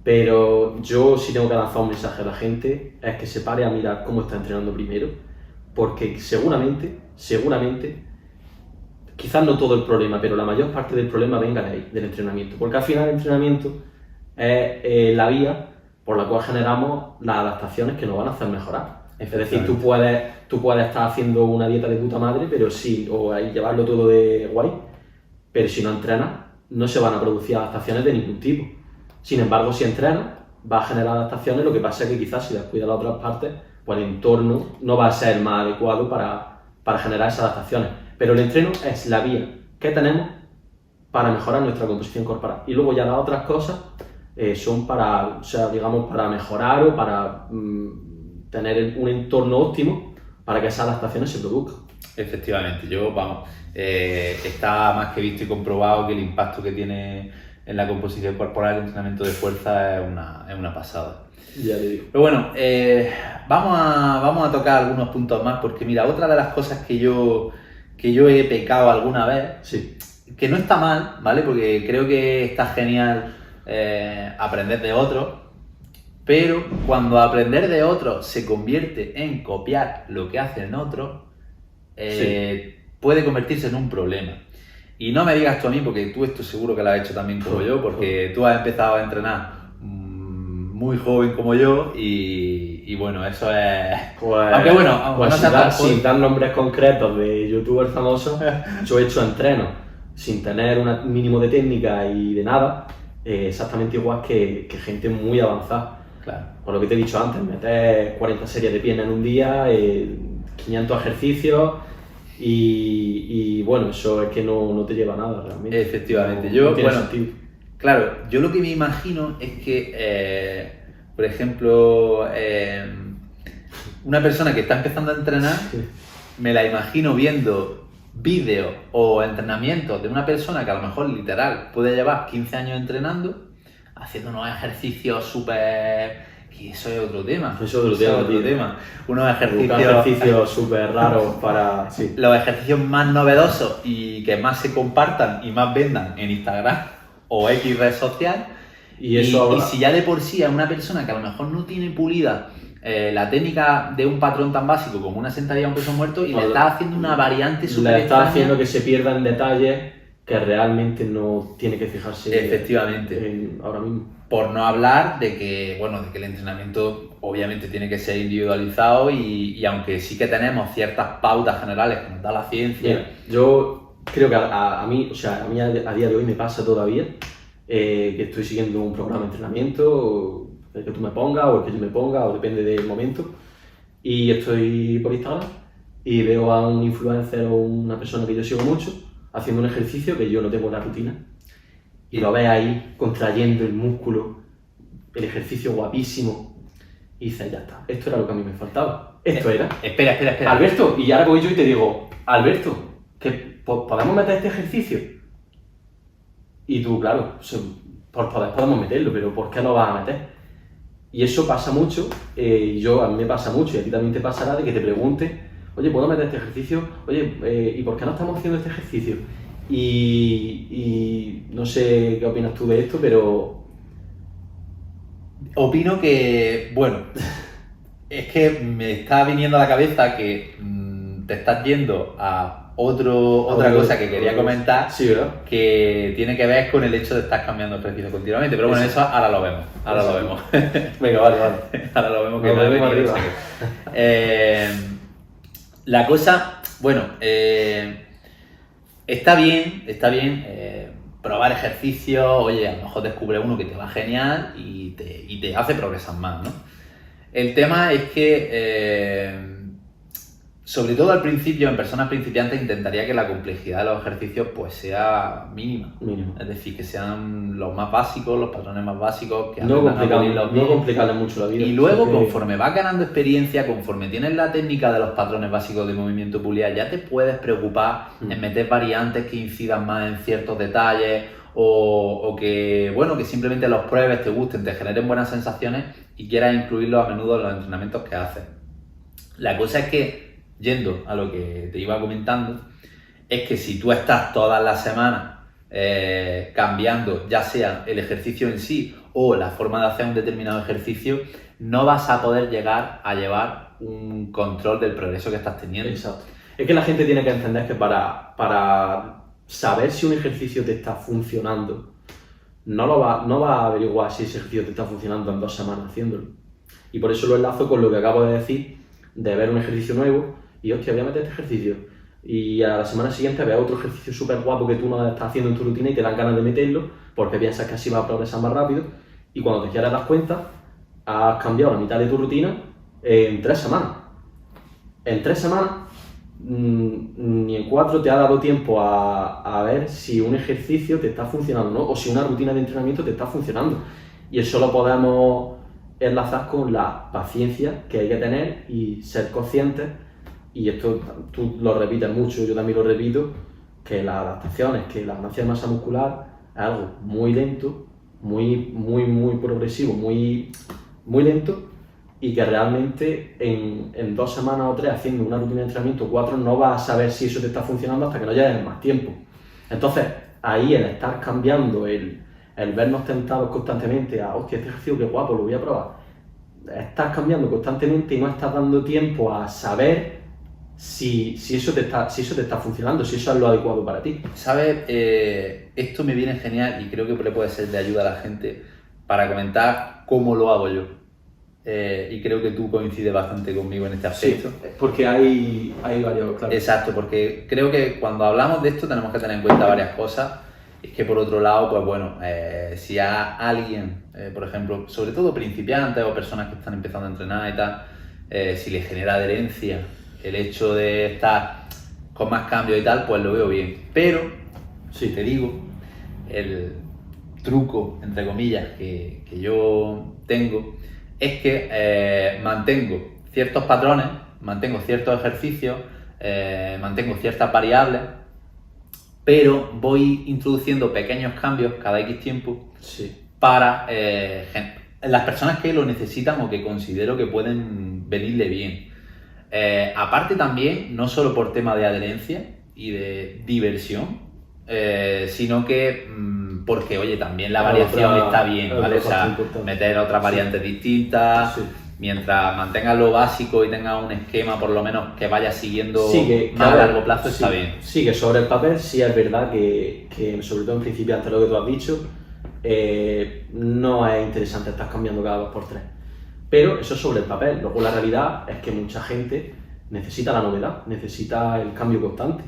Pero yo sí tengo que lanzar un mensaje a la gente, es que se pare a mirar cómo está entrenando primero, porque seguramente, quizás no todo el problema, pero la mayor parte del problema venga de ahí, del entrenamiento. Porque al final el entrenamiento es la vía por la cual generamos las adaptaciones que nos van a hacer mejorar. Es decir, tú puedes estar haciendo una dieta de puta madre, pero sí, o ahí llevarlo todo de guay, pero si no entrenas, no se van a producir adaptaciones de ningún tipo. Sin embargo, si entrenas, va a generar adaptaciones, lo que pasa es que quizás si descuidas las otras partes, pues el entorno no va a ser el más adecuado para generar esas adaptaciones. Pero el entreno es la vía que tenemos para mejorar nuestra composición corporal. Y luego ya las otras cosas son para, o sea, digamos, para mejorar o para tener un entorno óptimo para que esas adaptaciones se produzcan. Efectivamente, está más que visto y comprobado que el impacto que tiene en la composición corporal el entrenamiento de fuerza es una pasada. Ya te digo. Pero bueno, vamos a tocar algunos puntos más, porque mira, otra de las cosas que yo he pecado alguna vez, sí, que no está mal, ¿vale? Porque creo que está genial aprender de otros, pero cuando aprender de otros se convierte en copiar lo que hacen otros, puede convertirse en un problema. Y no me digas tú a mí, porque tú esto seguro que lo has hecho también como yo, porque tú has empezado a entrenar muy joven como yo y bueno, eso es... Pues, aunque bueno, pues no sin dar nombres concretos de youtubers famosos, yo he hecho entrenos sin tener un mínimo de técnica y de nada, exactamente igual que gente muy avanzada. Claro. Por lo que te he dicho antes, meter 40 series de pierna en un día, 500 ejercicios y bueno, eso es que no te lleva a nada realmente. Efectivamente. No tiene sentido. Claro, yo lo que me imagino es que, por ejemplo, una persona que está empezando a entrenar, me la imagino viendo vídeos o entrenamientos de una persona que a lo mejor literal puede llevar 15 años entrenando, haciendo unos ejercicios súper... que eso es otro tema. Eso es otro tema. Unos ejercicios súper raros para... Sí. Los ejercicios más novedosos y que más se compartan y más vendan en Instagram o X red social. Y si ya de por sí es una persona que a lo mejor no tiene pulida la técnica de un patrón tan básico como una sentadilla a un peso muerto y le está haciendo una variante súper le está haciendo que se pierda en detalles que realmente no tiene que fijarse. Efectivamente. Ahora mismo. Por no hablar de que el entrenamiento obviamente tiene que ser individualizado y aunque sí que tenemos ciertas pautas generales que nos da la ciencia. Mira, yo creo que a mí a día de hoy me pasa todavía que estoy siguiendo un programa de entrenamiento, el que tú me pongas o el que yo me ponga, o depende del momento, y estoy por Instagram y veo a un influencer o una persona que yo sigo mucho haciendo un ejercicio que yo no tengo en la rutina. Y lo ves ahí contrayendo el músculo, el ejercicio guapísimo, y dices, ya está, esto era lo que a mí me faltaba. Esto era. Espera. Alberto, y ahora voy yo y te digo, Alberto, que podemos meter este ejercicio. Y tú, claro, por poder podemos meterlo, pero ¿por qué lo vas a meter? Y eso pasa mucho, a mí me pasa mucho, y a ti también te pasará de que te preguntes, oye, ¿puedo meter este ejercicio? Oye, ¿y por qué no estamos haciendo este ejercicio? Y no sé qué opinas tú de esto, pero... Opino que, bueno, es que me está viniendo a la cabeza que te estás yendo a otra cosa que quería comentar, sí, ¿verdad? Que tiene que ver con el hecho de estar cambiando el ejercicio continuamente, pero bueno, eso ahora lo vemos. Venga, vale. Ahora lo vemos que no arriba. La cosa, bueno, está bien probar ejercicios, oye, a lo mejor descubre uno que te va genial y te hace progresar más, ¿no? El tema es que, sobre todo al principio, en personas principiantes, intentaría que la complejidad de los ejercicios pues sea mínima. Es decir, que sean los más básicos, los patrones más básicos, que no complicarle mucho la vida. Y luego, conforme vas ganando experiencia, conforme tienes la técnica de los patrones básicos de movimiento puliar, ya te puedes preocupar en meter variantes que incidan más en ciertos detalles o que, bueno, que simplemente los pruebes, te gusten, te generen buenas sensaciones y quieras incluirlos a menudo en los entrenamientos que haces. La cosa es que, yendo a lo que te iba comentando, es que si tú estás todas las semanas cambiando, ya sea el ejercicio en sí o la forma de hacer un determinado ejercicio, no vas a poder llegar a llevar un control del progreso que estás teniendo. Exacto. Es que la gente tiene que entender que para saber si un ejercicio te está funcionando, no va a averiguar si ese ejercicio te está funcionando en 2 semanas haciéndolo. Y por eso lo enlazo con lo que acabo de decir, de ver un ejercicio nuevo y, hostia, voy a meter este ejercicio. Y a la semana siguiente ves otro ejercicio súper guapo que tú no estás haciendo en tu rutina y te dan ganas de meterlo porque piensas que así va a progresar más rápido. Y cuando te quieras dar cuenta, has cambiado la mitad de tu rutina en 3 semanas. En 3 semanas, ni en 4 te ha dado tiempo a ver si un ejercicio te está funcionando, ¿no? O si una rutina de entrenamiento te está funcionando. Y eso lo podemos enlazar con la paciencia que hay que tener y ser conscientes. Y esto tú lo repites mucho, yo también lo repito, que las adaptaciones, que la ganancia de masa muscular es algo muy lento, muy progresivo, muy lento, y que realmente en 2 semanas o 3 haciendo una rutina de entrenamiento, 4, no vas a saber si eso te está funcionando hasta que no lleves más tiempo. Entonces, ahí el estar cambiando, el vernos tentados constantemente a, hostia, este ejercicio qué guapo, lo voy a probar. Estás cambiando constantemente y no estás dando tiempo a saber si eso te está funcionando, si eso es lo adecuado para ti. ¿Sabes? Esto me viene genial y creo que puede ser de ayuda a la gente para comentar cómo lo hago yo. Y creo que tú coincides bastante conmigo en este aspecto. Sí, porque hay varios, claro. Exacto, porque creo que cuando hablamos de esto tenemos que tener en cuenta varias cosas. Es que por otro lado, pues bueno, si a alguien, por ejemplo, sobre todo principiantes o personas que están empezando a entrenar y tal, si les genera adherencia el hecho de estar con más cambios y tal, pues lo veo bien. Pero, si te digo, el truco, entre comillas, que yo tengo es que mantengo ciertos patrones, mantengo ciertos ejercicios, mantengo ciertas variables, pero voy introduciendo pequeños cambios cada X tiempo para las personas que lo necesitan o que considero que pueden venirle bien. Aparte también, no solo por tema de adherencia y de diversión, sino que porque, oye, también la variación está bien, ¿vale? O sea, meter otras variantes distintas, mientras mantengas lo básico y tengas un esquema por lo menos que vayas siguiendo más a largo plazo, está bien. Sí, que sobre el papel sí es verdad que sobre todo en principio, ante lo que tú has dicho, no es interesante estar cambiando cada 2x3. Pero eso es sobre el papel. Luego la realidad es que mucha gente necesita la novedad, necesita el cambio constante.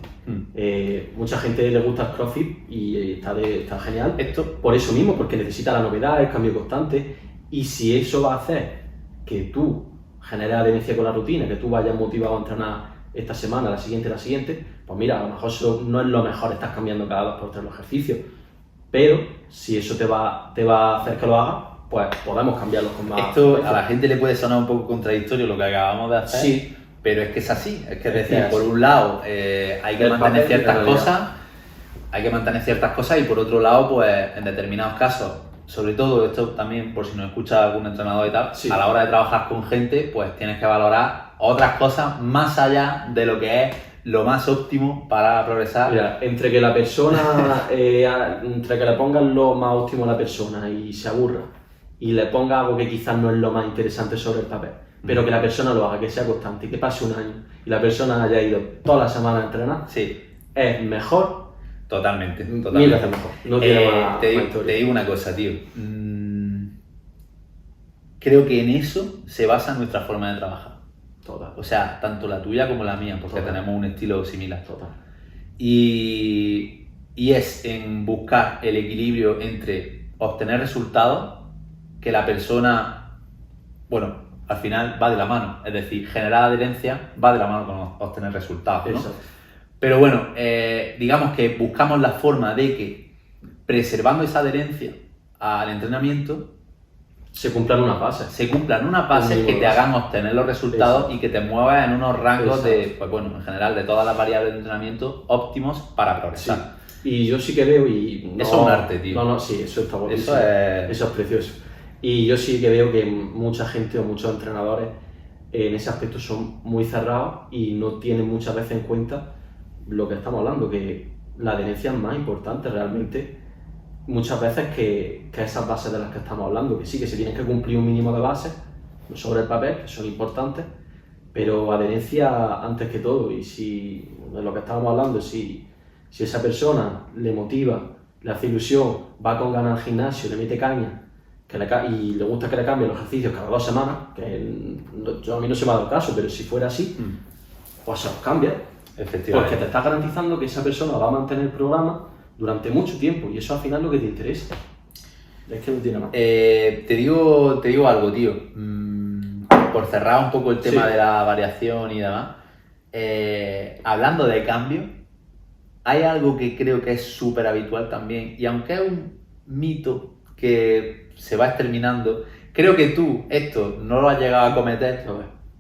Mucha gente le gusta el CrossFit y está genial. Esto por eso mismo, porque necesita la novedad, el cambio constante. Y si eso va a hacer que tú generes adherencia con la rutina, que tú vayas motivado a entrenar esta semana, la siguiente, pues mira, a lo mejor eso no es lo mejor, estás cambiando cada 2x3 los ejercicios. Pero si eso te va a hacer que lo hagas, pues podemos cambiarlos con más. Esto a la gente le puede sonar un poco contradictorio lo que acabamos de hacer, sí, pero es que es así. Es que es decir, por un lado hay que mantener ciertas cosas, y por otro lado, pues en determinados casos, sobre todo esto también por si nos escucha algún entrenador y tal, a la hora de trabajar con gente, pues tienes que valorar otras cosas más allá de lo que es lo más óptimo para progresar. Mira, entre que la persona, entre que le pongan lo más óptimo a la persona y se aburra, y le ponga algo que quizás no es lo más interesante sobre el papel, pero que la persona lo haga, que sea constante, y que pase un año y la persona haya ido toda la semana a entrenar, es mejor. Totalmente. 1000 veces mejor. No tiene más te digo una cosa, tío. Creo que en eso se basa nuestra forma de trabajar. Total. O sea, tanto la tuya como la mía, porque tenemos un estilo similar. Total. Y es en buscar el equilibrio entre obtener resultados, que la persona, bueno, al final va de la mano. Es decir, generar adherencia va de la mano con obtener resultados, ¿no? Exacto. Pero bueno, digamos que buscamos la forma de que, preservando esa adherencia al entrenamiento, se cumplan unas bases. Que te hagan obtener los resultados y que te muevas en unos rangos de, pues bueno, en general, de todas las variables de entrenamiento óptimos para progresar. Sí. Y yo sí que veo y... Eso es un arte, tío. No, sí, eso está bonito. Eso es precioso. Y yo sí que veo que mucha gente o muchos entrenadores en ese aspecto son muy cerrados y no tienen muchas veces en cuenta lo que estamos hablando, que la adherencia es más importante realmente muchas veces que esas bases de las que estamos hablando, que sí, que se tienen que cumplir un mínimo de bases sobre el papel, que son importantes, pero adherencia antes que todo. Y si de lo que estábamos hablando, si esa persona le motiva, le hace ilusión, va con ganas al gimnasio, le mete caña, y le gusta que le cambien los ejercicios cada 2 semanas, que a mí no se me ha dado el caso, pero si fuera así, pues se los cambia. Efectivamente. Porque te estás garantizando que esa persona va a mantener el programa durante mucho tiempo y eso al final es lo que te interesa. Es que no tiene más. Te digo algo, tío. Por cerrar un poco el tema de la variación y demás, hablando de cambio, hay algo que creo que es súper habitual también, y aunque es un mito que se va exterminando, creo que tú esto no lo has llegado a cometer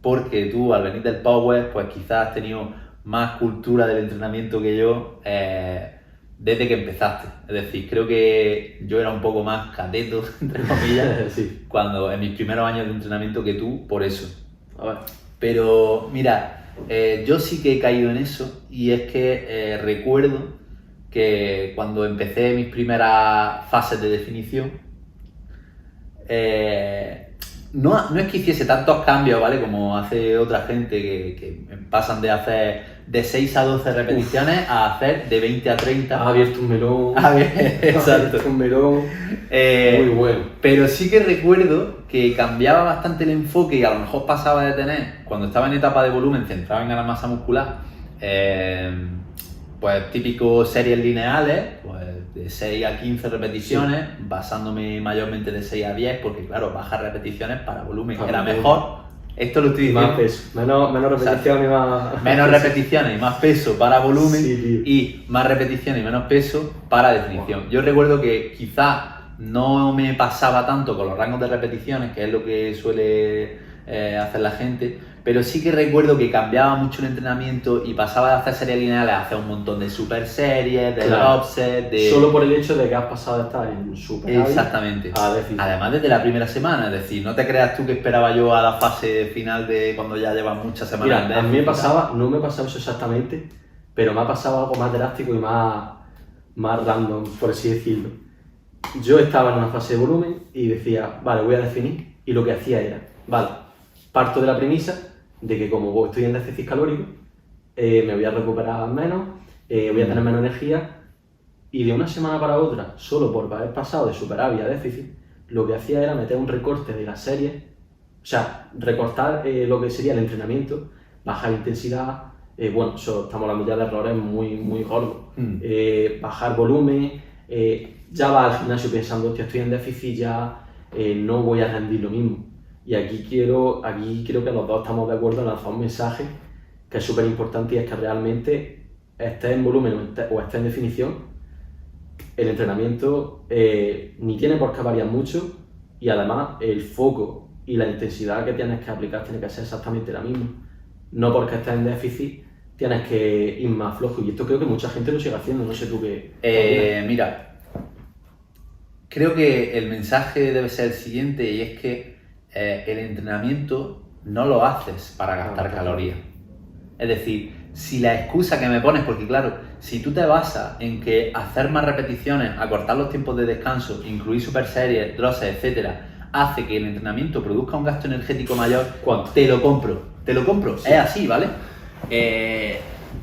porque tú al venir del Power pues quizás has tenido más cultura del entrenamiento que yo desde que empezaste. Es decir, creo que yo era un poco más cateto, entre comillas, sí. cuando en mis primeros años de entrenamiento que tú, por eso. Pero mira, yo sí que he caído en eso, y es que recuerdo que cuando empecé mis primeras fases de definición, no es que hiciese tantos cambios, ¿vale? Como hace otra gente que pasan de hacer de 6 a 12 repeticiones a hacer de 20 a 30. Ha abierto un melón. Exacto. Un melón muy bueno. Pero sí que recuerdo que cambiaba bastante el enfoque, y a lo mejor pasaba de tener, cuando estaba en etapa de volumen centrado en ganar masa muscular, pues típicos series lineales, pues de 6 a 15 repeticiones, basándome mayormente de 6 a 10, porque claro, bajas repeticiones para volumen era mejor. Esto lo estoy diciendo. Más peso, menos repeticiones y más... Menos repeticiones y más peso para volumen, y más repeticiones y menos peso para definición. Yo recuerdo que quizás no me pasaba tanto con los rangos de repeticiones, que es lo que suele hacer la gente, pero sí que recuerdo que cambiaba mucho el entrenamiento y pasaba de hacer series lineales a hacer un montón de super series, de drop sets, de... Solo por el hecho de que has pasado de estar en super. Exactamente. Además desde la primera semana, es decir, no te creas tú que esperaba yo a la fase final de cuando ya llevas muchas semanas. Mira, a mí no me pasaba eso exactamente, pero me ha pasado algo más drástico y más random, por así decirlo. Yo estaba en una fase de volumen y decía, vale, voy a definir, y lo que hacía era, vale, parto de la premisa de que como estoy en déficit calórico, me voy a recuperar menos, voy a tener menos energía, y de una semana para otra, solo por haber pasado de superávit a déficit, lo que hacía era meter un recorte de las series, o sea, recortar lo que sería el entrenamiento, bajar intensidad, bueno, eso estamos hablando ya de errores muy, muy gordos, bajar volumen, ya vas al gimnasio pensando, hostia, estoy en déficit, ya no voy a rendir lo mismo. Y aquí creo que los dos estamos de acuerdo en lanzar un mensaje que es súper importante, y es que realmente estés en volumen o estés en definición, el entrenamiento ni tiene por qué variar mucho, y además el foco y la intensidad que tienes que aplicar tiene que ser exactamente la misma. No porque estés en déficit tienes que ir más flojo, y esto creo que mucha gente lo sigue haciendo, no sé tú qué. Mira, creo que el mensaje debe ser el siguiente, y es que el entrenamiento no lo haces para gastar calorías. Es decir, si la excusa que me pones, porque claro, si tú te basas en que hacer más repeticiones, acortar los tiempos de descanso, incluir super series, drosses, etcétera, hace que el entrenamiento produzca un gasto energético mayor, te lo compro, sí. Es así, ¿vale?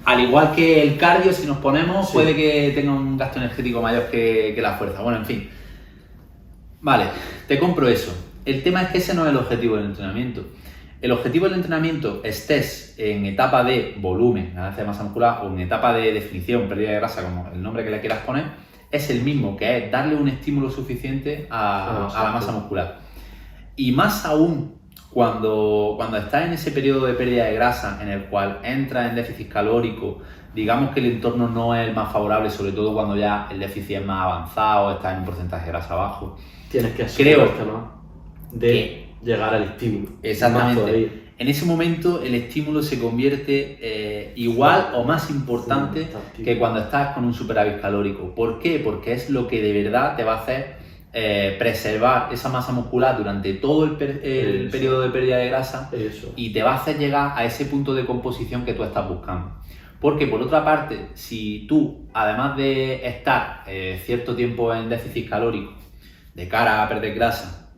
Al igual que el cardio, si nos ponemos, puede que tenga un gasto energético mayor que la fuerza. Bueno, en fin. Vale, te compro eso. El tema es que ese no es el objetivo del entrenamiento. El objetivo del entrenamiento, estés en etapa de volumen, ganancia de masa muscular, o en etapa de definición, pérdida de grasa, como el nombre que le quieras poner, es el mismo, que es darle un estímulo suficiente a la masa muscular. Y más aún cuando estás en ese periodo de pérdida de grasa en el cual entras en déficit calórico, digamos que el entorno no es el más favorable, sobre todo cuando ya el déficit es más avanzado, estás en un porcentaje de grasa bajo. Tienes que asegurarte, ¿no?, de llegar al estímulo. Exactamente. en ese momento el estímulo se convierte igual o más importante que cuando estás con un superávit calórico. ¿Por qué? Porque es lo que de verdad te va a hacer preservar esa masa muscular durante todo el periodo de pérdida de grasa y te va a hacer llegar a ese punto de composición que tú estás buscando. Porque por otra parte, si tú, además de estar cierto tiempo en déficit calórico de cara a perder grasa,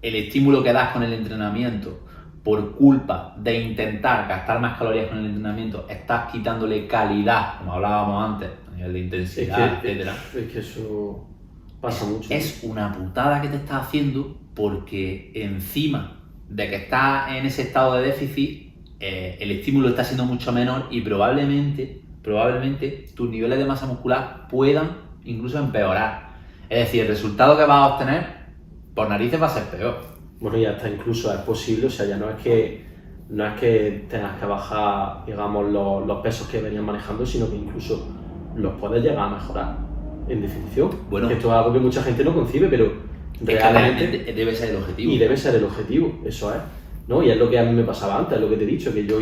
el estímulo que das con el entrenamiento, por culpa de intentar gastar más calorías con el entrenamiento, estás quitándole calidad, como hablábamos antes, a nivel de intensidad, etc. Es que eso pasa mucho. Es una putada que te estás haciendo, porque encima de que estás en ese estado de déficit, el estímulo está siendo mucho menor y probablemente tus niveles de masa muscular puedan incluso empeorar. Es decir, el resultado que vas a obtener por narices va a ser peor. Bueno, y hasta incluso es posible, o sea, ya no es que tengas que bajar, digamos, los pesos que venías manejando, sino que incluso los puedes llegar a mejorar, en definición. Bueno, esto es algo que mucha gente no concibe, pero realmente debe ser el objetivo. Y debe ser el objetivo, eso es, ¿no? Y es lo que a mí me pasaba antes, lo que te he dicho, que yo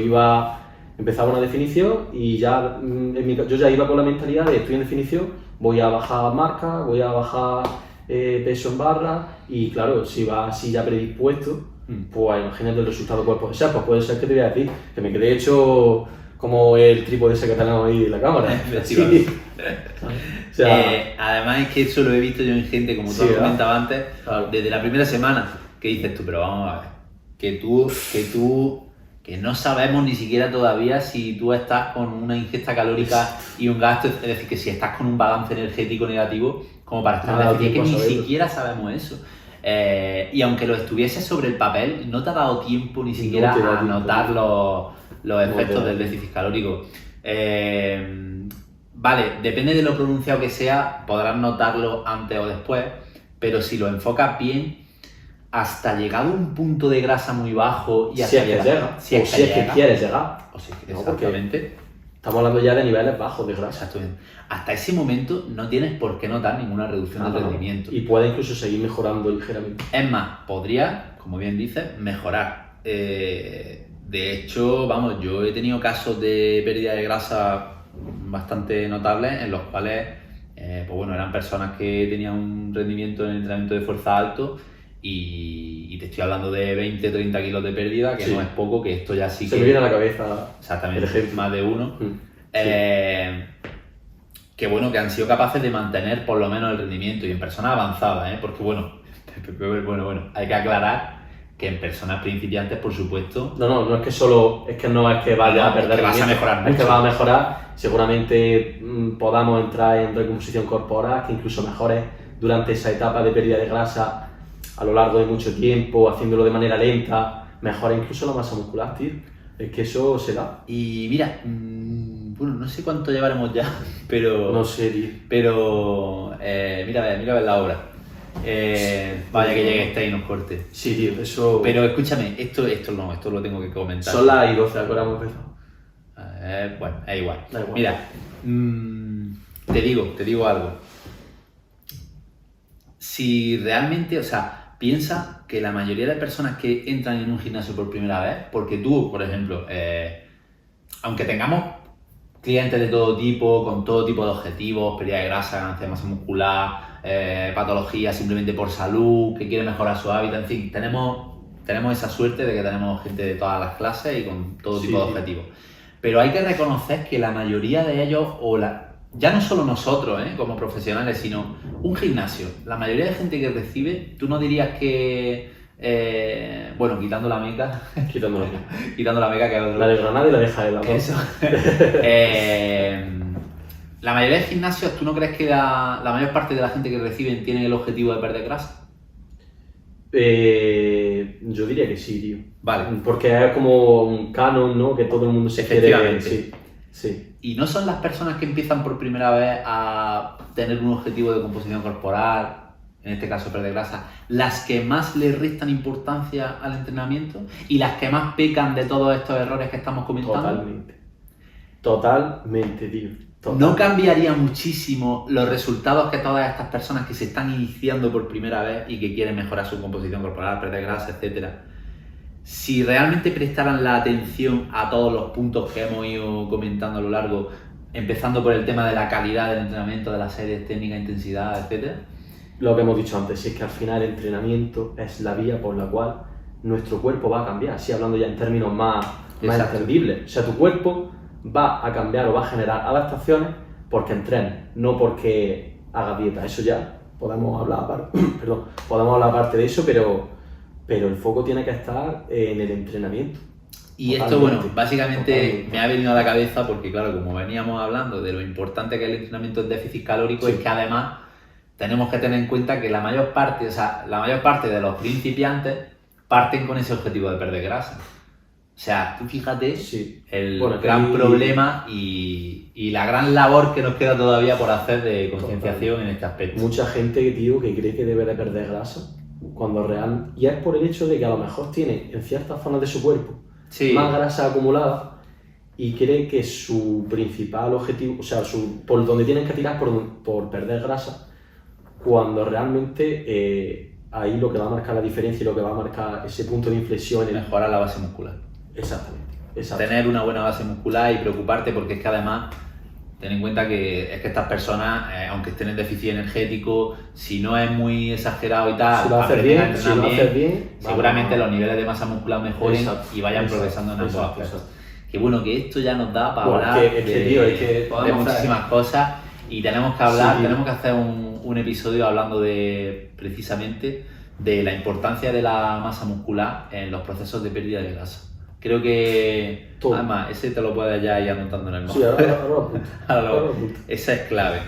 empezaba una definición y ya, yo ya iba con la mentalidad de estoy en definición, voy a bajar marca, voy a bajar peso en barra, y claro, si vas así ya predispuesto, pues imagínate el resultado cuál puede ser. Pues puede ser que te voy a decir que me quedé hecho como el trípode ese que tenemos ahí en la cámara. Sí. O sea, además es que eso lo he visto yo en gente, como tú has comentado antes, claro, desde la primera semana, que dices tú, pero vamos a ver, que no sabemos ni siquiera todavía si tú estás con una ingesta calórica y un gasto, es decir, que si estás con un balance energético negativo, como para estar en déficit, es que ni siquiera sabemos eso. Y aunque lo estuvieses sobre el papel, no te ha dado tiempo ni siquiera a notar los efectos del déficit calórico. Vale, depende de lo pronunciado que sea, podrás notarlo antes o después, pero si lo enfocas bien, hasta llegado a un punto de grasa muy bajo y hasta si es que quieres llegar. O si exactamente. Estamos hablando ya de niveles bajos de grasa. Exactamente. Hasta ese momento no tienes por qué notar ninguna reducción del rendimiento. Y puede incluso seguir mejorando ligeramente. Es más, podría, como bien dices, mejorar. De hecho, vamos, yo he tenido casos de pérdida de grasa bastante notables en los cuales, pues bueno, eran personas que tenían un rendimiento en el entrenamiento de fuerza alto y te estoy hablando de 20-30 kilos de pérdida, que no es poco, que esto ya sí que... Se me viene a la cabeza. Exactamente, más de uno. Que bueno, que han sido capaces de mantener por lo menos el rendimiento, y en personas avanzadas, porque bueno, hay que aclarar que en personas principiantes, por supuesto... No es que vaya a perder rendimiento, vas a mejorar mucho. Es que vas a mejorar, seguramente podamos entrar en recomposición corporal, que incluso mejores durante esa etapa de pérdida de grasa a lo largo de mucho tiempo, haciéndolo de manera lenta, mejora incluso la masa muscular, tío. Es que eso se da. Y mira, bueno, no sé cuánto llevaremos ya, pero... No sé, tío. Pero, mira a ver la hora. Vaya que llegue este y nos corte. Sí, tío, eso... Pero escúchame, esto lo tengo que comentar. Son las y 12, ahora hemos empezado. Bueno, es igual. Mira, te digo algo. Si realmente, o sea, piensa que la mayoría de personas que entran en un gimnasio por primera vez, porque tú, por ejemplo, aunque tengamos clientes de todo tipo, con todo tipo de objetivos, pérdida de grasa, ganancia de masa muscular, patologías simplemente por salud, que quiere mejorar su hábitat, en fin, tenemos esa suerte de que tenemos gente de todas las clases y con todo tipo de objetivos. Pero hay que reconocer que la mayoría de ellos, ya no solo nosotros como profesionales, sino un gimnasio, la mayoría de gente que recibe, tú no dirías que, bueno, quitando la meca, quitando la meca, que es otro. La de Granada y la de Jaén. Eso. La mayoría de gimnasios, ¿tú no crees que la mayor parte de la gente que reciben tiene el objetivo de perder grasa? Yo diría que sí, tío. Vale. Porque es como un canon, ¿no? Que todo el mundo se quiere... Sí. ¿Y no son las personas que empiezan por primera vez a tener un objetivo de composición corporal, en este caso perder grasa, las que más le restan importancia al entrenamiento y las que más pecan de todos estos errores que estamos comentando? Totalmente, tío. ¿No cambiaría muchísimo los resultados que todas estas personas que se están iniciando por primera vez y que quieren mejorar su composición corporal, perder grasa, etcétera, si realmente prestaran la atención a todos los puntos que hemos ido comentando a lo largo, empezando por el tema de la calidad del entrenamiento, de las series, técnica, intensidad, etcétera. Lo que hemos dicho antes, si es que al final el entrenamiento es la vía por la cual nuestro cuerpo va a cambiar, así hablando ya en términos más entendibles. O sea, tu cuerpo va a cambiar o va a generar adaptaciones porque entrenes, no porque hagas dieta. Eso ya podemos hablar aparte, podemos hablar aparte de eso, pero el foco tiene que estar en el entrenamiento. Y esto, bueno, básicamente me ha venido a la cabeza porque, claro, como veníamos hablando de lo importante que es el entrenamiento en déficit calórico, es que además tenemos que tener en cuenta que la mayor parte de los principiantes parten con ese objetivo de perder grasa. O sea, tú fíjate el gran problema y la gran labor que nos queda todavía por hacer de concienciación en este aspecto. Mucha gente, tío, que cree que debe de perder grasa, cuando real... Y es por el hecho de que a lo mejor tiene en ciertas zonas de su cuerpo más grasa acumulada y cree que su principal objetivo, o sea, por donde tienen que tirar por perder grasa, cuando realmente ahí lo que va a marcar la diferencia y lo que va a marcar ese punto de inflexión es mejorar la base muscular. Exactamente. Tener una buena base muscular y preocuparte porque es que además ten en cuenta que estas personas, aunque estén en déficit energético, si no es muy exagerado y tal, si lo haces bien, seguramente los niveles de masa muscular mejoren y vayan progresando en ambos aspectos. Que bueno, que esto ya nos da para hablar de muchísimas cosas y tenemos que hablar, tenemos que hacer un episodio hablando precisamente de la importancia de la masa muscular en los procesos de pérdida de grasa. Creo que, además, ese te lo puedes ya ir anotando en el mapa. Sí, ahora lo apunto. Esa es clave.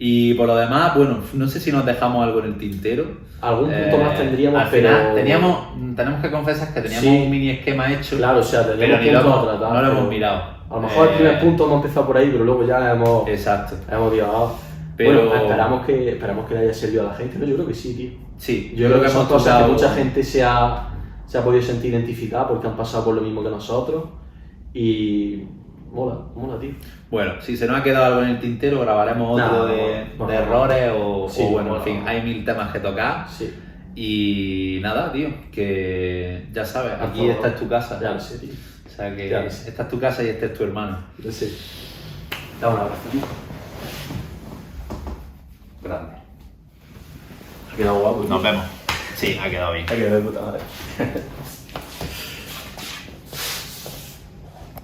Y por lo demás, bueno, no sé si nos dejamos algo en el tintero. Algún punto más tendríamos, al final, tenemos que confesar que teníamos un mini esquema hecho, claro, o sea, pero ni no lo hemos mirado. A lo mejor el primer punto hemos empezado por ahí, pero luego ya hemos divagado. Pero bueno, esperamos que le haya servido a la gente, ¿no? Yo creo que sí, tío. Sí, yo creo que son cosas que mucha gente se ha podido sentir identificada porque han pasado por lo mismo que nosotros y mola, tío. Bueno, si se nos ha quedado algo en el tintero, grabaremos otro de errores o bueno, en fin, hay 1000 temas que tocar. Sí. Y nada, tío, que ya sabes, aquí esta es tu casa. Ya lo sé, tío. O sea que esta es tu casa y este es tu hermano. Yo sé. Da un abrazo, tío. Grande. Ha quedado guapo, tío. Nos vemos. Sí, ha quedado bien. Ha quedado de puta madre.